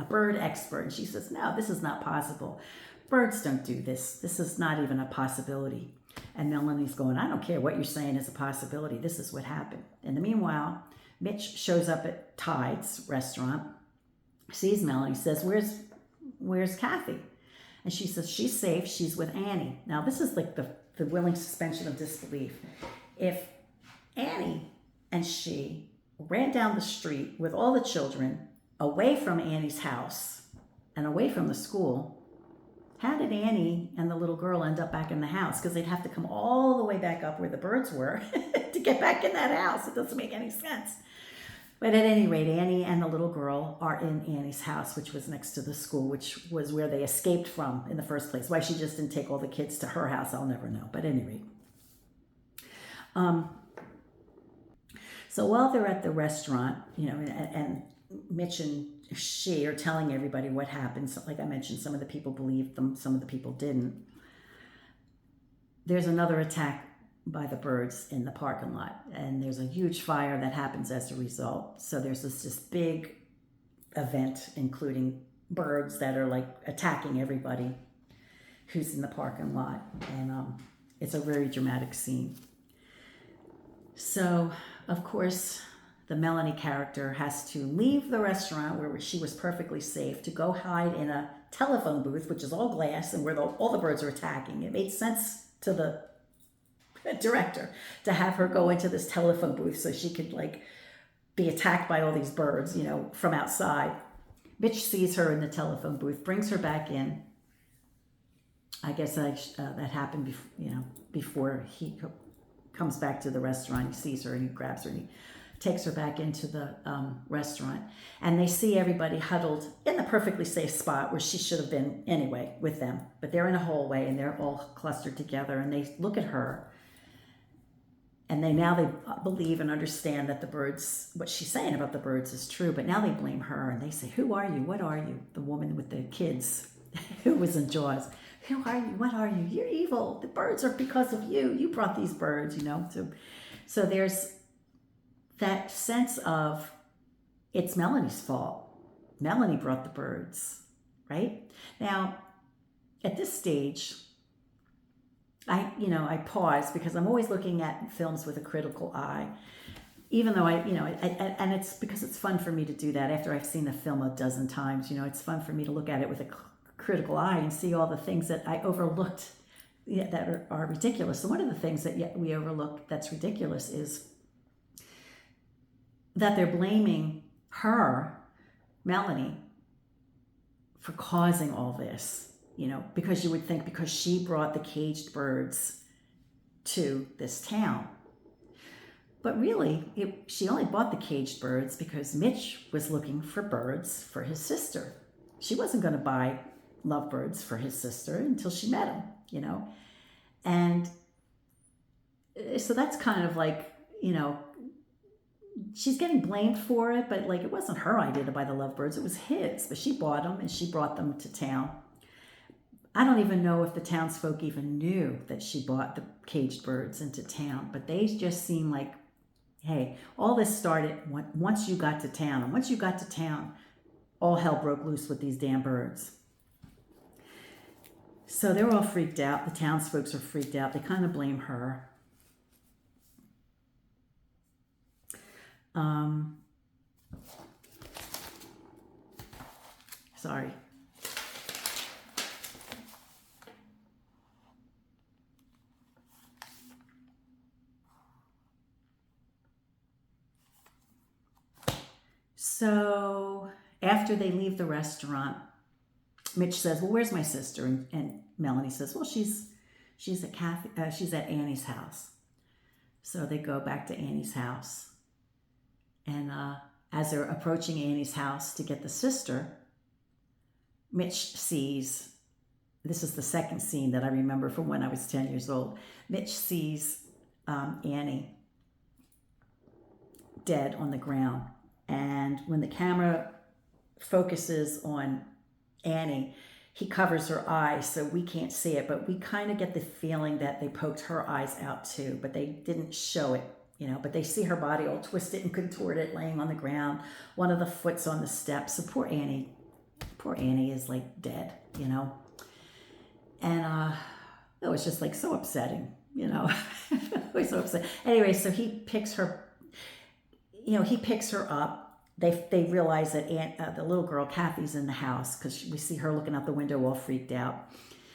bird expert. And she says, no, this is not possible. Birds don't do this. This is not even a possibility. And Melanie's going, I don't care what you're saying is a possibility. This is what happened. In the meanwhile, Mitch shows up at Tides restaurant, sees Melanie, says, where's Kathy? And she says, she's safe. She's with Annie. Now, this is like the willing suspension of disbelief. If Annie and she ran down the street with all the children away from Annie's house and away from the school, how did Annie and the little girl end up back in the house? Because they'd have to come all the way back up where the birds were to get back in that house. It doesn't make any sense. But at any rate, Annie and the little girl are in Annie's house, which was next to the school, which was where they escaped from in the first place. Why she just didn't take all the kids to her house, I'll never know. But at any rate. So while they're at the restaurant, and Mitch and she are telling everybody what happened. So, like I mentioned, some of the people believed them, some of the people didn't. There's another attack by the birds in the parking lot, and there's a huge fire that happens as a result. So there's this big event, including birds that are like attacking everybody who's in the parking lot, and it's a very dramatic scene. So, of course, the Melanie character has to leave the restaurant where she was perfectly safe to go hide in a telephone booth, which is all glass, and where all the birds are attacking. It made sense to the director to have her go into this telephone booth so she could be attacked by all these birds, from outside. Mitch sees her in the telephone booth, brings her back in. I guess that happened before he comes back to the restaurant. He sees her and he grabs her and he takes her back into the restaurant, and they see everybody huddled in the perfectly safe spot where she should have been anyway with them. But they're in a hallway and they're all clustered together, and they look at her, and they believe and understand that the birds, what she's saying about the birds is true, but now they blame her and they say, who are you? What are you? The woman with the kids who was in Jaws. Who are you? What are you? You're evil. The birds are because of you. You brought these birds, So there's that sense of it's Melanie's fault. Melanie brought the birds, right? Now, at this stage, I pause because I'm always looking at films with a critical eye, even though and it's because it's fun for me to do that after I've seen the film a dozen times. It's fun for me to look at it with a critical eye and see all the things that I overlooked that are ridiculous. So one of the things that we overlook that's ridiculous is that they're blaming her, Melanie, for causing all this, because you would think because she brought the caged birds to this town. But really, she only bought the caged birds because Mitch was looking for birds for his sister. She wasn't going to buy lovebirds for his sister until she met him, you know. And so that's kind of like, you know, she's getting blamed for it, but like it wasn't her idea to buy the lovebirds, it was his. But she bought them and she brought them to town. I don't even know if the townsfolk even knew that she bought the caged birds into town, but they just seemed like, hey, all this started once you got to town. And once you got to town, all hell broke loose with these damn birds. So they were all freaked out. The townsfolk are freaked out. They kind of blame her. Sorry. So after they leave the restaurant, Mitch says, "Well, where's my sister?" And Melanie says, "Well, she's at Annie's house." So they go back to Annie's house, and as they're approaching Annie's house to get the sister, Mitch sees. This is the second scene that I remember from when I was 10 years old. Mitch sees Annie dead on the ground. And when the camera focuses on Annie, he covers her eyes so we can't see it, but we kind of get the feeling that they poked her eyes out too, but they didn't show it, you know, but they see her body all twisted and contorted laying on the ground. One of the foot's on the steps. So poor Annie is like dead, you know. And it was just like so upsetting, you know. It was so upsetting. Anyway, so he picks her up. They realize that the little girl, Kathy's in the house because we see her looking out the window all freaked out.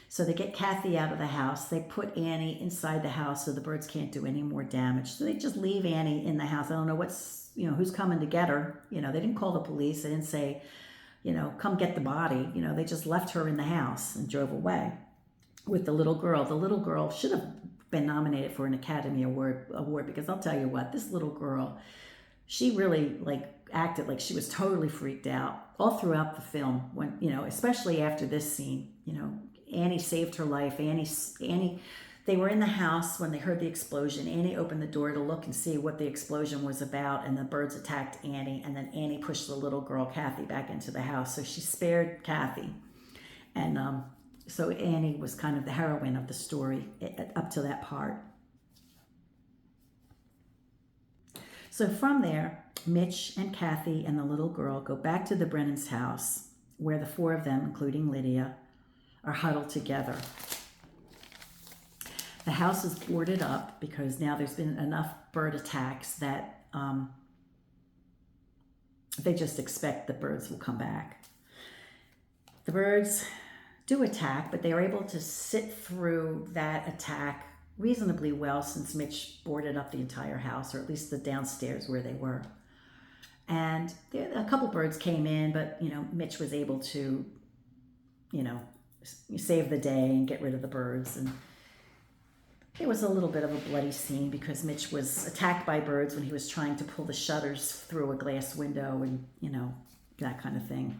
So they get Kathy out of the house. They put Annie inside the house so the birds can't do any more damage. So they just leave Annie in the house. I don't know who's coming to get her. You know, they didn't call the police. They didn't say, you know, come get the body. You know, they just left her in the house and drove away with the little girl. The little girl should have been nominated for an Academy Award because I'll tell you what, this little girl, she really like acted like she was totally freaked out all throughout the film, when, you know, especially after this scene. You know, Annie saved her life. Annie, they were in the house when they heard the explosion. Annie opened the door to look and see what the explosion was about, and the birds attacked Annie, and then Annie pushed the little girl, Kathy, back into the house. So she spared Kathy. And so Annie was kind of the heroine of the story up to that part. So from there, Mitch and Kathy and the little girl go back to the Brennan's house, where the four of them, including Lydia, are huddled together. The house is boarded up because now there's been enough bird attacks that they just expect the birds will come back. The birds do attack, but they are able to sit through that attack reasonably well since Mitch boarded up the entire house, or at least the downstairs where they were. And a couple birds came in, but, you know, Mitch was able to, you know, save the day and get rid of the birds. And it was a little bit of a bloody scene because Mitch was attacked by birds when he was trying to pull the shutters through a glass window and, you know, that kind of thing.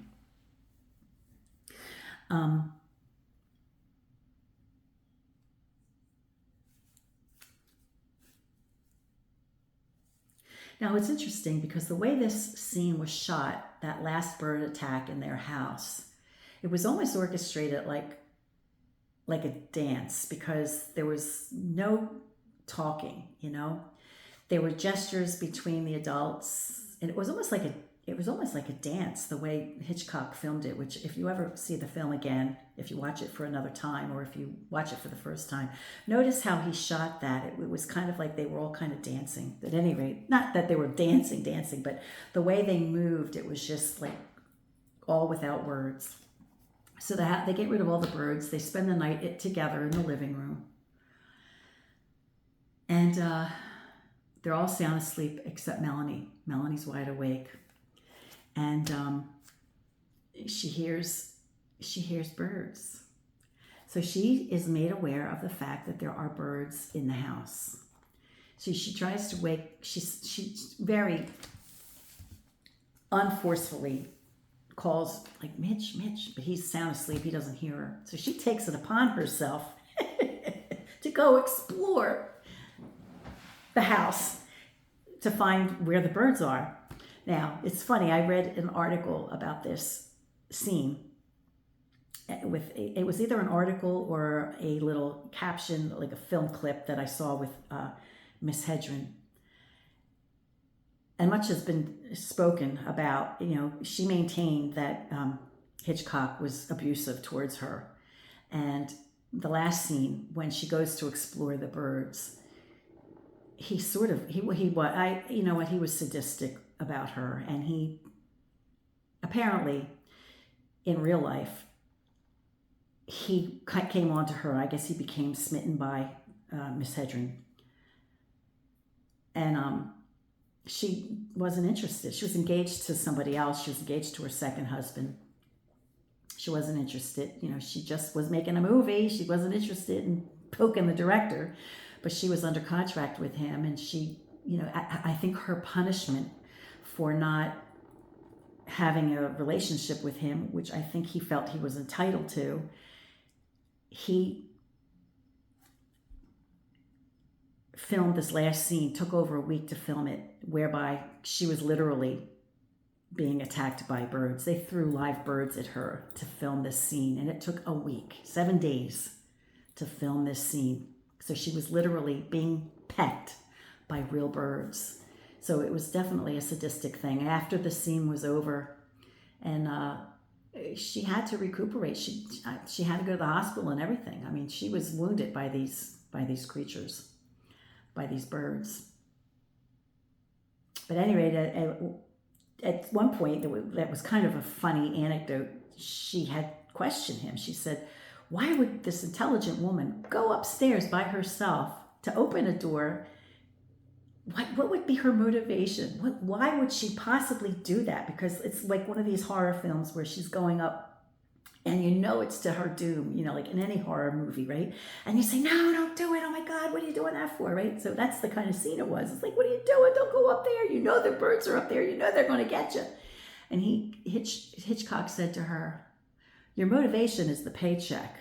Now it's interesting because the way this scene was shot, that last bird attack in their house, it was almost orchestrated like a dance because there was no talking, you know. There were gestures between the adults, and it was almost like a dance the way Hitchcock filmed it, which if you ever see the film again, if you watch it for another time or if you watch it for the first time, notice how he shot that. It was kind of like they were all kind of dancing. At any rate, not that they were dancing, but the way they moved, it was just like all without words. So they get rid of all the birds. They spend the night together in the living room. And they're all sound asleep except Melanie. Melanie's wide awake. And she hears birds. So she is made aware of the fact that there are birds in the house. So she tries to wake, she's very unforcefully calls like Mitch, but he's sound asleep. He doesn't hear her. So she takes it upon herself to go explore the house to find where the birds are. Now, it's funny. I read an article about this scene. It was either an article or a little caption, like a film clip that I saw with Miss Hedren. And much has been spoken about, she maintained that Hitchcock was abusive towards her. And the last scene, when she goes to explore the birds, he was sadistic about her. And he apparently, in real life, he came on to her. I guess he became smitten by Miss Hedren. And she wasn't interested. She was engaged to somebody else. She was engaged to her second husband. She wasn't interested. She just was making a movie. She wasn't interested in poking the director, but she was under contract with him. And she, I think her punishment for not having a relationship with him, which I think he felt he was entitled to, he filmed this last scene, took over a week to film it, whereby she was literally being attacked by birds. They threw live birds at her to film this scene, and it took a week, 7 days, to film this scene. So she was literally being pecked by real birds. So it was definitely a sadistic thing. After the scene was over, and she had to recuperate. She had to go to the hospital and everything. I mean, she was wounded by these creatures, by these birds. But at any rate, at one point, that was kind of a funny anecdote. She had questioned him. She said, why would this intelligent woman go upstairs by herself to open a door? What would be her motivation? Why would she possibly do that? Because it's like one of these horror films where she's going up and it's to her doom, like in any horror movie, right? And you say, no, don't do it. Oh my God, what are you doing that for, right? So that's the kind of scene it was. It's like, what are you doing? Don't go up there. The birds are up there. They're going to get you. And Hitchcock said to her, your motivation is the paycheck.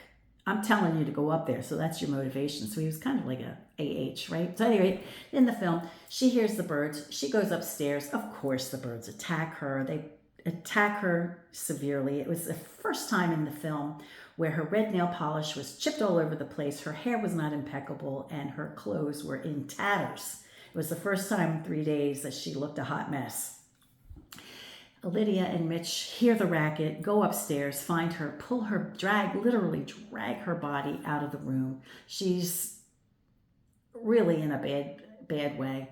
I'm telling you to go up there, so that's your motivation. So he was kind of like a AH, right? So anyway, in the film, she hears the birds. She goes upstairs. Of course, the birds attack her. They attack her severely. It was the first time in the film where her red nail polish was chipped all over the place. Her hair was not impeccable, and her clothes were in tatters. It was the first time in 3 days that she looked a hot mess. Lydia and Mitch hear the racket, go upstairs, find her, literally drag her body out of the room. She's really in a bad way.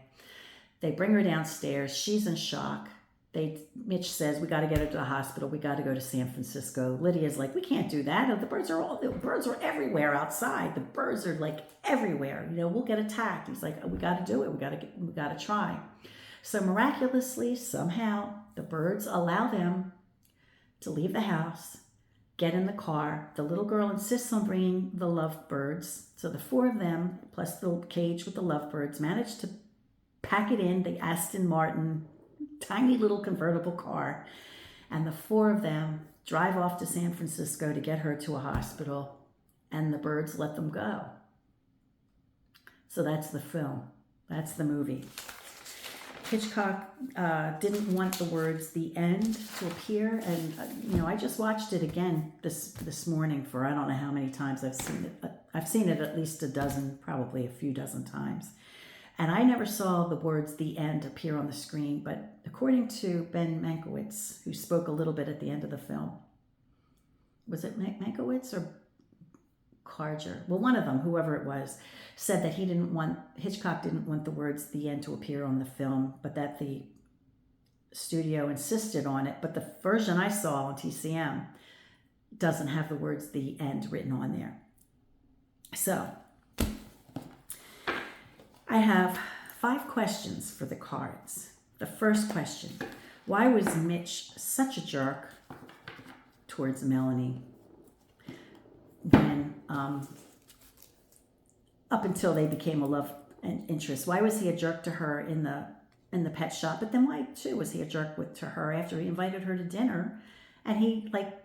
They bring her downstairs. She's in shock. Mitch says, we got to get her to the hospital. We got to go to San Francisco. Lydia's like, we can't do that. The birds are everywhere outside. The birds are like everywhere. We'll get attacked. He's like, we got to do it. We got to try. So miraculously, somehow, the birds allow them to leave the house, get in the car. The little girl insists on bringing the lovebirds. So the 4 of them, plus the cage with the lovebirds, manage to pack it in the Aston Martin, tiny little convertible car. And the 4 of them drive off to San Francisco to get her to a hospital. And the birds let them go. So that's the film. That's the movie. Hitchcock didn't want the words "the end" to appear, and I just watched it again this morning for I don't know how many times I've seen it. I've seen it at least a dozen, probably a few dozen times, and I never saw the words "the end" appear on the screen. But according to Ben Mankiewicz, who spoke a little bit at the end of the film, was it Mankiewicz or Carger? Well, one of them, whoever it was, said that Hitchcock didn't want the words "the end" to appear on the film, but that the studio insisted on it. But the version I saw on TCM doesn't have the words "the end" written on there. So I have 5 questions for the cards. The first question, why was Mitch such a jerk towards Melanie when up until they became a and interest. Why was he a jerk to her in the pet shop? But then why too was he a jerk to her after he invited her to dinner? And he, like,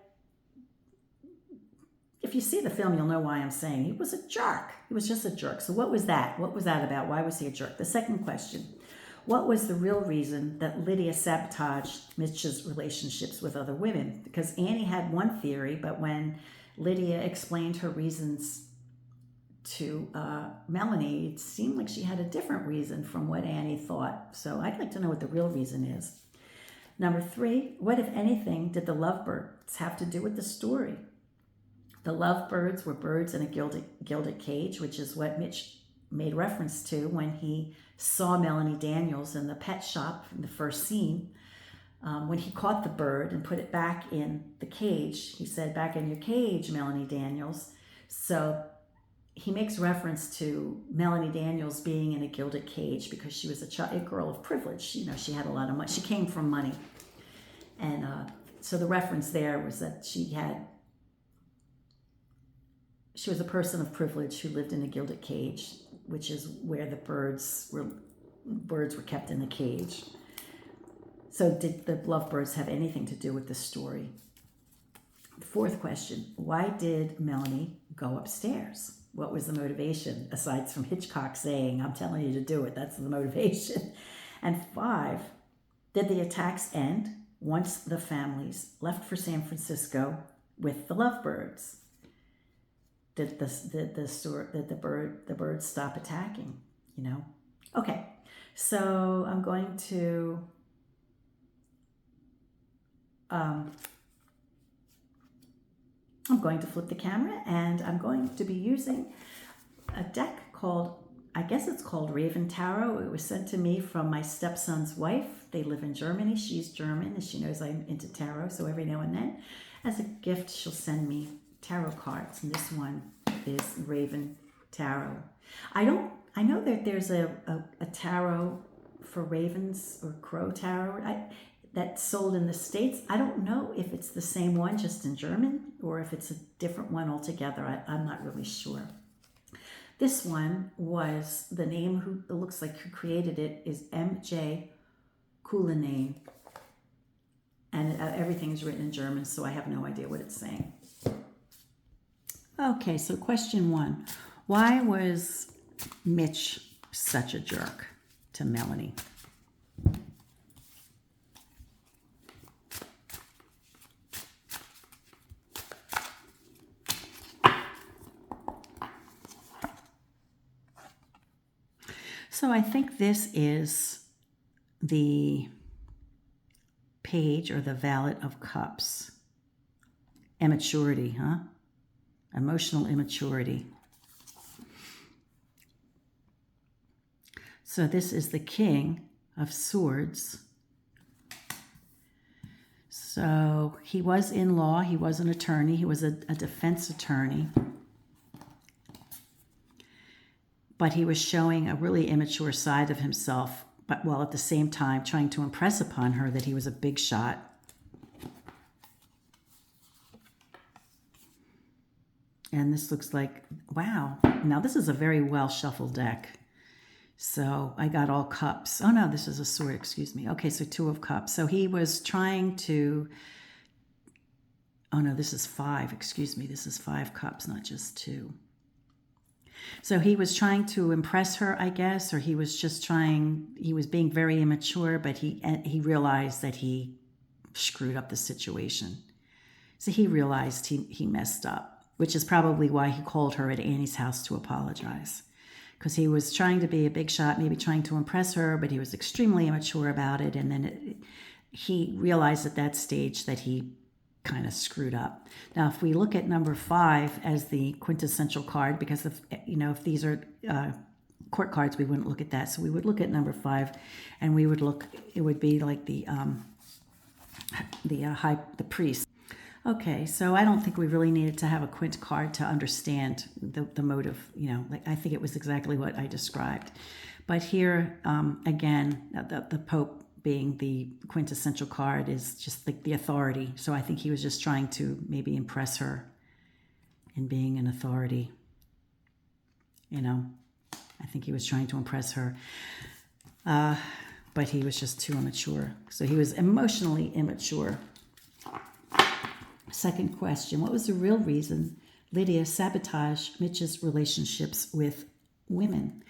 if you see the film, you'll know why I'm saying he was a jerk. He was just a jerk. So what was that? What was that about? Why was he a jerk? The second question, what was the real reason that Lydia sabotaged Mitch's relationships with other women? Because Annie had one theory, but when Lydia explained her reasons to Melanie, it seemed like she had a different reason from what Annie thought. So I'd like to know what the real reason is. Number 3, what, if anything, did the lovebirds have to do with the story? The lovebirds were birds in a gilded cage, which is what Mitch made reference to when he saw Melanie Daniels in the pet shop in the first scene. When he caught the bird and put it back in the cage, he said, "Back in your cage, Melanie Daniels." So he makes reference to Melanie Daniels being in a gilded cage because she was a girl of privilege. You know, she had a lot of money. She came from money. And so the reference there was that she was a person of privilege who lived in a gilded cage, which is where the birds were kept in the cage. So did the lovebirds have anything to do with the story? The fourth question, why did Melanie go upstairs? What was the motivation, aside from Hitchcock saying, "I'm telling you to do it"? That's the motivation. And 5, did the attacks end once the families left for San Francisco with the lovebirds? Did the birds stop attacking? You know. Okay, so I'm going to flip the camera, and I'm going to be using a deck called, I guess it's called Raven Tarot. It was sent to me from my stepson's wife. They live in Germany. She's German, and she knows I'm into tarot, so every now and then, as a gift, she'll send me tarot cards, and this one is Raven Tarot. I know that there's a tarot for ravens, or crow tarot, that's sold in the States. I don't know if it's the same one, just in German, or if it's a different one altogether. I'm not really sure. This one was, the name who it looks like who created it is M.J. Cullinane, and everything is written in German, so I have no idea what it's saying. Okay, so question 1. Why was Mitch such a jerk to Melanie? So I think this is the page, or the Valet of Cups. Immaturity, huh? Emotional immaturity. So this is the King of Swords. So he was in law, he was an attorney, he was a defense attorney. But he was showing a really immature side of himself, but while at the same time trying to impress upon her that he was a big shot. And this looks like, wow. Now this is a very well shuffled deck. So I got all cups. Oh no, this is a sword, excuse me. Okay, so 2 of cups. So he was trying to, oh no, this is 5, excuse me. This is 5 cups, not just 2. So he was trying to impress her, I guess, or he was being very immature, but he realized that he screwed up the situation. So he realized he messed up, which is probably why he called her at Annie's house to apologize. Because he was trying to be a big shot, maybe trying to impress her, but he was extremely immature about it. And then he realized at that stage that he kind of screwed up. Now, if we look at number 5 as the quintessential card, because if these are court cards, we wouldn't look at that. So we would look at number 5, and we would look. It would be like the priest. Okay, so I don't think we really needed to have a quint card to understand the motive. I think it was exactly what I described. But here again, the Pope being the quintessential card is just like the authority. So I think he was just trying to maybe impress her in being an authority. I think he was trying to impress her. But he was just too immature. So he was emotionally immature. Second question, what was the real reason Lydia sabotaged Mitch's relationships with women?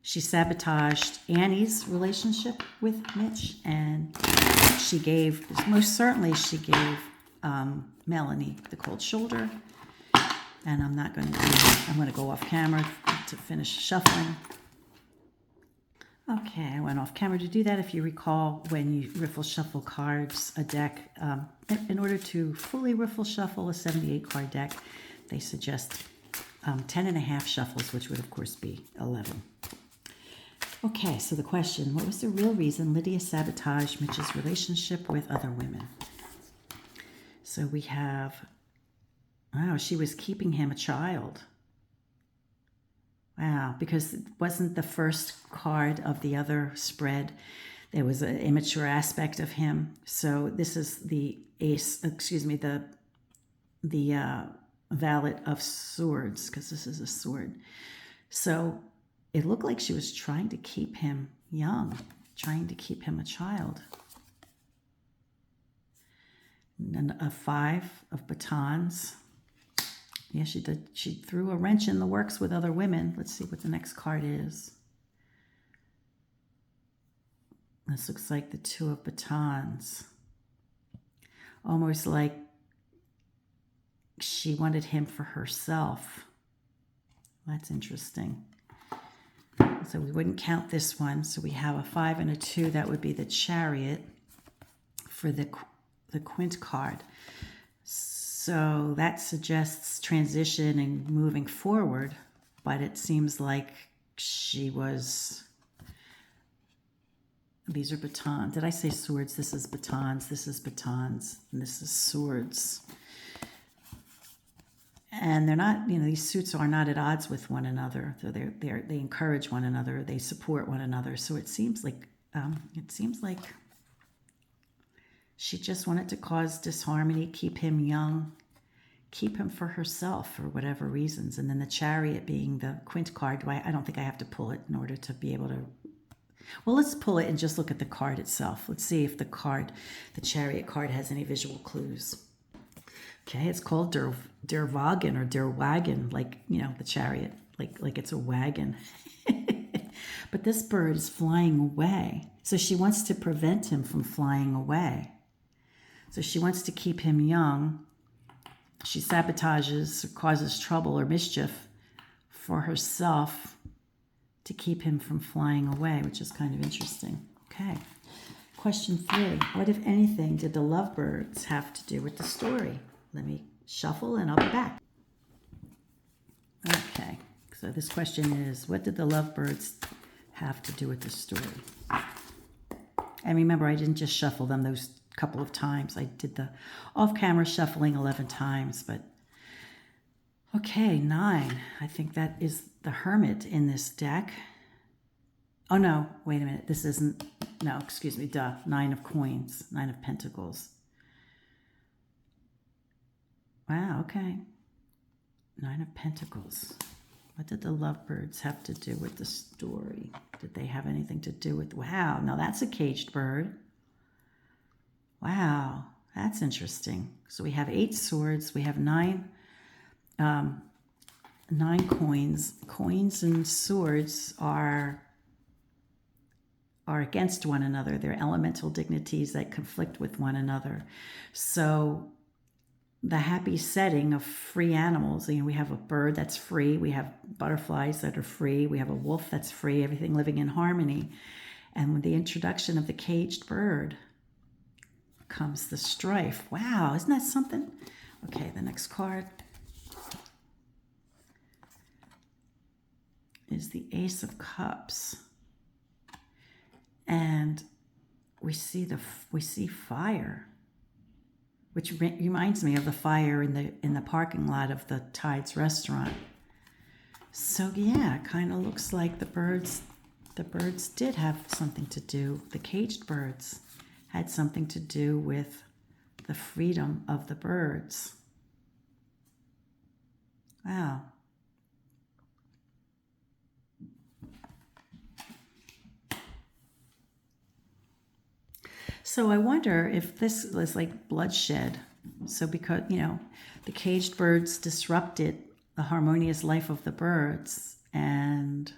She sabotaged Annie's relationship with Mitch, and most certainly she gave Melanie the cold shoulder. And I'm going to go off camera to finish shuffling. Okay, I went off camera to do that. If you recall, when you riffle shuffle cards, a deck, in order to fully riffle shuffle a 78 card deck, they suggest 10 and a half shuffles, which would of course be 11. Okay, so the question, what was the real reason Lydia sabotaged Mitch's relationship with other women? So we have, wow, she was keeping him a child. Wow, because it wasn't the first card of the other spread. There was an immature aspect of him. So this is the valet of swords, because this is a sword. So it looked like she was trying to keep him young, trying to keep him a child. And a 5 of batons. Yeah, she did. She threw a wrench in the works with other women. Let's see what the next card is. This looks like the 2 of batons. Almost like she wanted him for herself. That's interesting. So we wouldn't count this one. So we have a 5 and a 2. That would be the Chariot for the quint card. So that suggests transition and moving forward, but it seems like she was, these are batons. Did I say swords? This is batons, this is batons, and this is swords. And they're not, these suits are not at odds with one another. So they encourage one another, they support one another. So it seems like she just wanted to cause disharmony, keep him young, keep him for herself for whatever reasons. And then the Chariot being the quint card, I don't think I have to pull it in order to be able to. Well, let's pull it and just look at the card itself. Let's see if the Chariot card has any visual clues. Okay, it's called Der Wagen or Der Wagen, like, the chariot, like it's a wagon. But this bird is flying away. So she wants to prevent him from flying away. So she wants to keep him young. She sabotages, or causes trouble or mischief for herself to keep him from flying away, which is kind of interesting. Okay. Question 3. What, if anything, did the lovebirds have to do with the story? Let me shuffle and I'll be back. Okay. So this question is, what did the lovebirds have to do with the story? And remember, I didn't just shuffle them those couple of times. I did the off-camera shuffling 11 times, but okay, 9. I think that is the Hermit in this deck. Oh no, wait a minute. This isn't, no, excuse me, 9 of coins, 9 of pentacles. Wow, okay. 9 of pentacles. What did the lovebirds have to do with the story? Did they have anything to do with, wow, now that's a caged bird. Wow, that's interesting. So we have 8 swords. We have 9 coins. Coins and swords are against one another. They're elemental dignities that conflict with one another. So the happy setting of free animals, we have a bird that's free. We have butterflies that are free. We have a wolf that's free, everything living in harmony. And with the introduction of the caged bird comes the strife. Wow, isn't that something? Okay, the next card is the Ace of Cups. And we see fire, which reminds me of the fire in the parking lot of the Tides restaurant. So yeah, it kind of looks like the birds did have something to do. The caged birds had something to do with the freedom of the birds. Wow. So I wonder if this was like bloodshed. So because, the caged birds disrupted the harmonious life of the birds, and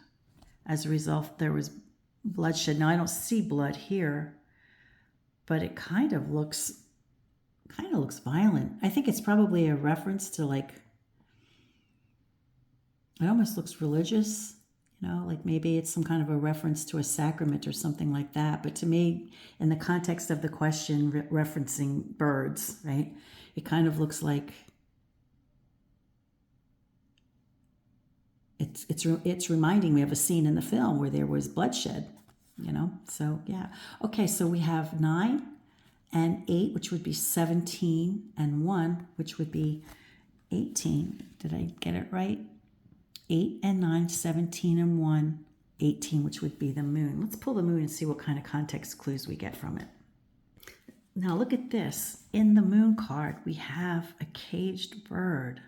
as a result, there was bloodshed. Now I don't see blood here, but it kind of looks violent. I think it's probably a reference to like, it almost looks religious, like maybe it's some kind of a reference to a sacrament or something like that. But to me, in the context of the question referencing birds, right, it kind of looks like it's reminding me of a scene in the film where there was bloodshed, So yeah, okay. So we have 9 and 8, which would be 17, and 1, which would be 18. Did I get it right? 8 and 9, 17 and 1, 18, which would be the moon. Let's pull the moon and see what kind of context clues we get from it. Now look at this. In the moon card, we have a caged bird.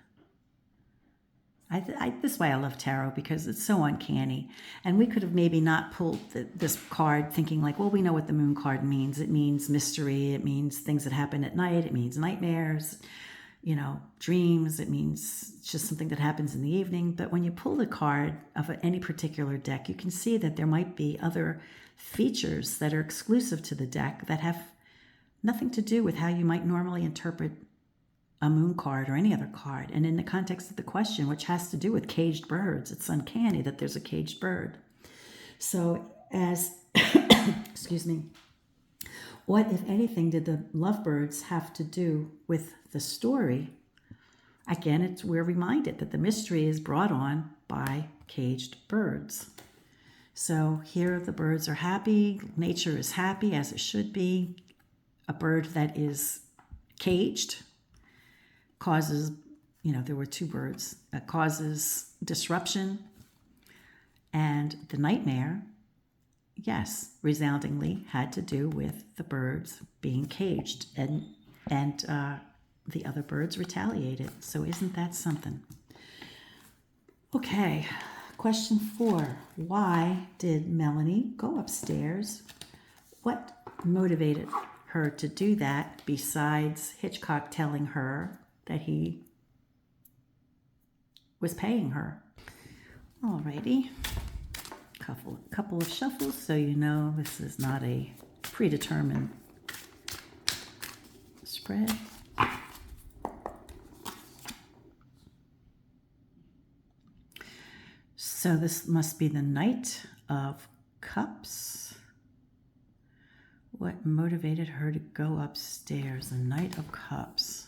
This is why I love tarot, because it's so uncanny. And we could have maybe not pulled this card thinking like, well, we know what the moon card means. It means mystery. It means things that happen at night. It means nightmares, dreams. It means just something that happens in the evening. But when you pull the card of any particular deck, you can see that there might be other features that are exclusive to the deck that have nothing to do with how you might normally interpret a moon card or any other card. And in the context of the question, which has to do with caged birds, it's uncanny that there's a caged bird. So excuse me, what, if anything, did the lovebirds have to do with the story? Again, we're reminded that the mystery is brought on by caged birds. So here the birds are happy, nature is happy as it should be. A bird that is caged causes, there were 2 birds, causes disruption. And the nightmare, yes, resoundingly had to do with the birds being caged, and the other birds retaliated. So isn't that something? Okay, question 4. Why did Melanie go upstairs? What motivated her to do that besides Hitchcock telling her that he was paying her? Alrighty, couple of shuffles, so this is not a predetermined spread. So this must be the Knight of Cups. What motivated her to go upstairs? The Knight of Cups.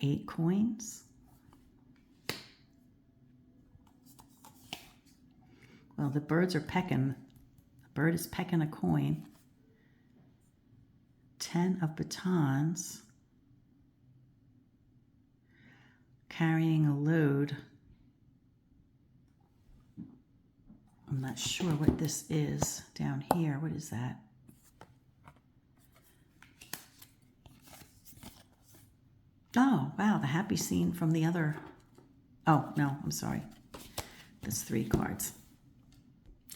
8 coins. Well, the birds are pecking. The bird is pecking a coin. 10 of batons. Carrying a load. I'm not sure what this is down here. What is that? Oh, wow, the happy scene from the other. Oh, no, I'm sorry. There's 3 cards.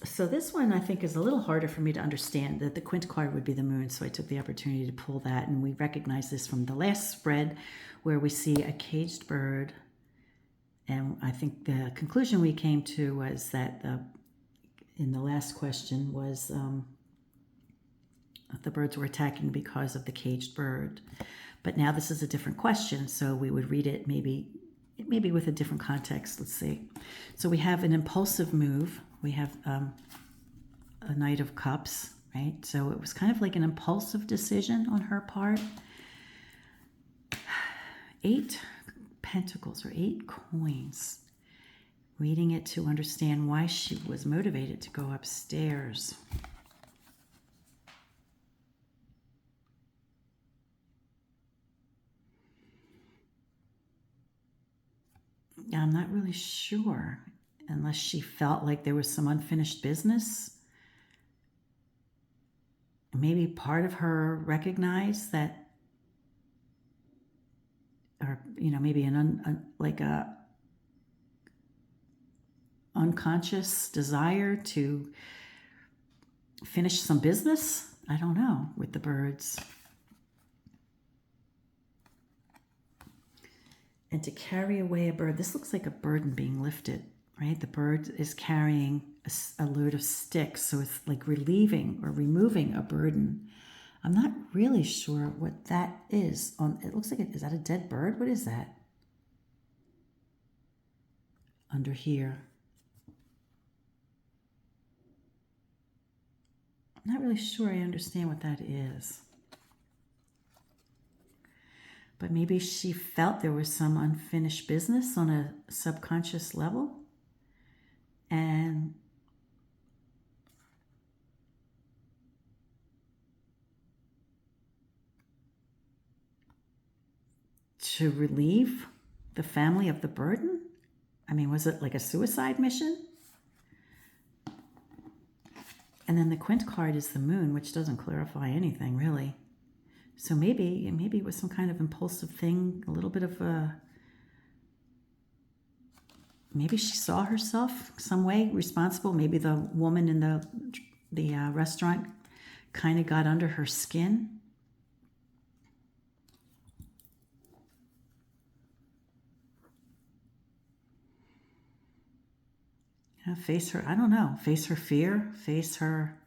So this one I think is a little harder for me to understand. That the quint card would be the moon, so I took the opportunity to pull that. And we recognize this from the last spread where we see a caged bird. And I think the conclusion we came to was that in the last question was the birds were attacking because of the caged bird. But now this is a different question, so we would read it maybe with a different context. Let's see. So we have an impulsive move. We have a Knight of Cups, right? So it was kind of like an impulsive decision on her part. 8 pentacles or 8 coins. Reading it to understand why she was motivated to go upstairs. I'm not really sure, unless she felt like there was some unfinished business. Maybe part of her recognized that, or maybe like a unconscious desire to finish some business? I don't know, with the birds. And to carry away a bird. This looks like a burden being lifted, right? The bird is carrying a load of sticks, so it's like relieving or removing a burden. I'm not really sure what that is. It looks like is that a dead bird? What is that? Under here. I'm not really sure I understand what that is. But maybe she felt there was some unfinished business on a subconscious level. And to relieve the family of the burden? I mean, was it like a suicide mission? And then the quint card is the moon, which doesn't clarify anything really. So maybe it was some kind of impulsive thing, a little bit of a, maybe she saw herself some way responsible. Maybe the woman in the restaurant kind of got under her skin. Face her, I don't know, face her fear, face her,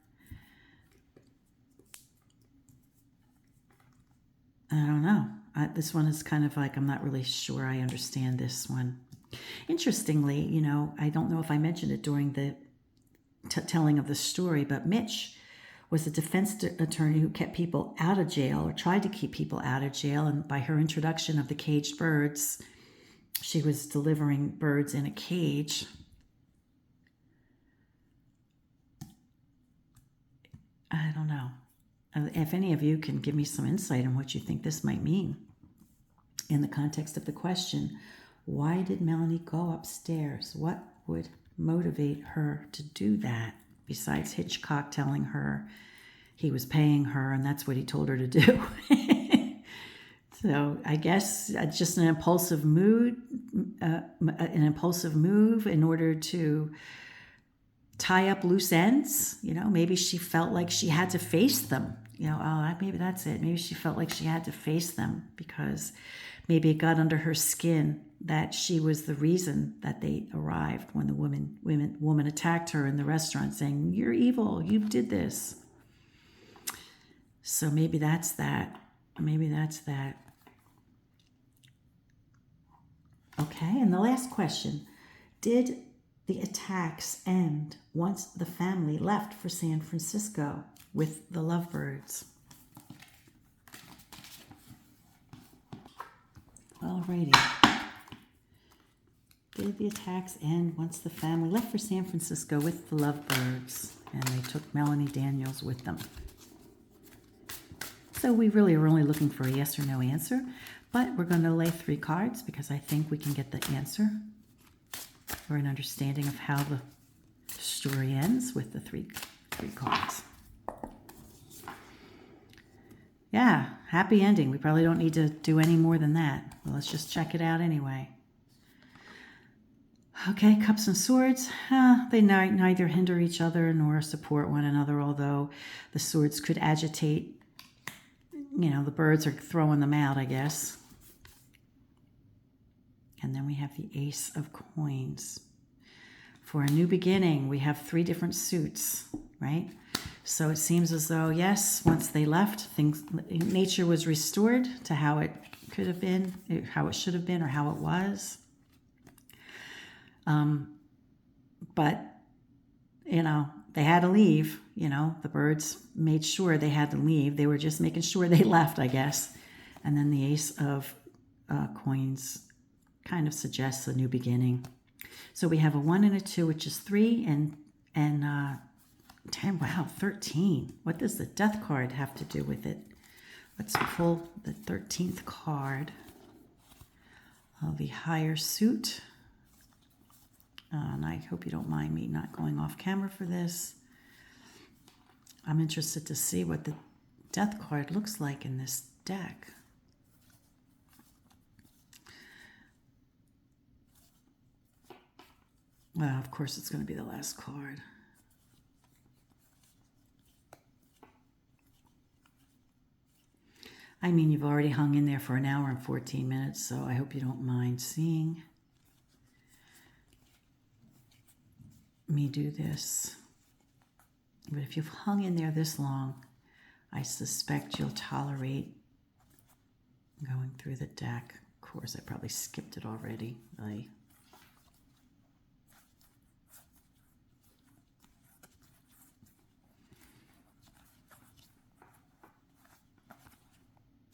I don't know. This one is kind of like, I'm not really sure I understand this one. Interestingly, I don't know if I mentioned it during the telling of the story, but Mitch was a defense attorney who kept people out of jail or tried to keep people out of jail. And by her introduction of the caged birds, she was delivering birds in a cage. I don't know. If any of you can give me some insight on what you think this might mean in the context of the question, why did Melanie go upstairs? What would motivate her to do that besides Hitchcock telling her he was paying her and that's what he told her to do? So I guess just an impulsive move in order to tie up loose ends. Maybe she felt like she had to face them. Maybe that's it. Maybe she felt like she had to face them because maybe it got under her skin that she was the reason that they arrived when the woman attacked her in the restaurant saying, "You're evil, you did this." So maybe that's that. Okay, and the last question. Did the attacks end once the family left for San Francisco with the lovebirds? Alrighty. Did the attacks end once the family left for San Francisco with the lovebirds and they took Melanie Daniels with them? So we really are only looking for a yes or no answer, but we're going to lay 3 cards because I think we can get the answer or an understanding of how the story ends with the three cards. Yeah, happy ending. We probably don't need to do any more than that. Well, let's just check it out anyway. Okay, Cups and Swords. They neither hinder each other nor support one another, although the swords could agitate. The birds are throwing them out, I guess. And then we have the Ace of Coins. For a new beginning, we have 3 different suits, right? So it seems as though, yes, once they left, nature was restored to how it could have been, how it should have been, or how it was. But, they had to leave. The birds made sure they had to leave. They were just making sure they left, I guess. And then the Ace of Coins kind of suggests a new beginning. So we have a 1 and a 2, which is 3, and 10. Wow, 13. What does the Death card have to do with it? Let's pull the 13th card of the higher suit. And I hope you don't mind me not going off camera for this. I'm interested to see what the Death card looks like in this deck. Well, of course, it's going to be the last card. I mean, you've already hung in there for an hour and 14 minutes, so I hope you don't mind seeing me do this. But if you've hung in there this long, I suspect you'll tolerate going through the deck. Of course, I probably skipped it already.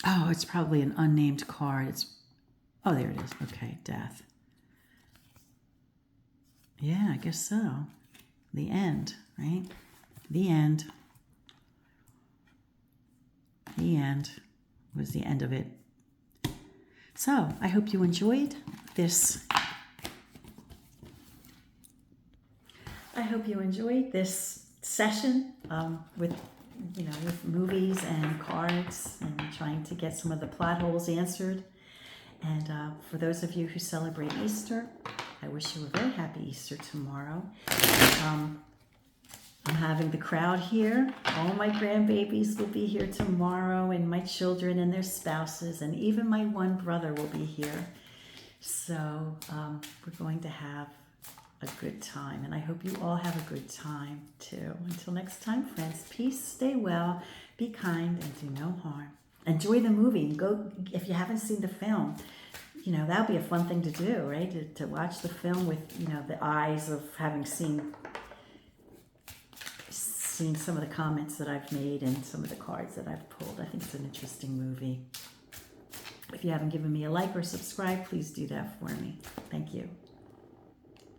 Oh, it's probably an unnamed card. Oh, there it is. Okay, death. Yeah, I guess so. The end, right? The end. The end was the end of it. So I hope you enjoyed this. I hope you enjoyed this session with movies and cards and trying to get some of the plot holes answered. And for those of you who celebrate Easter, I wish you a very happy Easter tomorrow. I'm having the crowd here. All my grandbabies will be here tomorrow, and my children and their spouses, and even my one brother will be here. So we're going to have a good time, and I hope you all have a good time too. Until next time, friends, peace, stay well, be kind, and do no harm. Enjoy the movie. Go, if you haven't seen the film, that'll be a fun thing to do, right? To watch the film with, the eyes of having seen some of the comments that I've made and some of the cards that I've pulled. I think it's an interesting movie. If you haven't given me a like or subscribe, please do that for me. Thank you.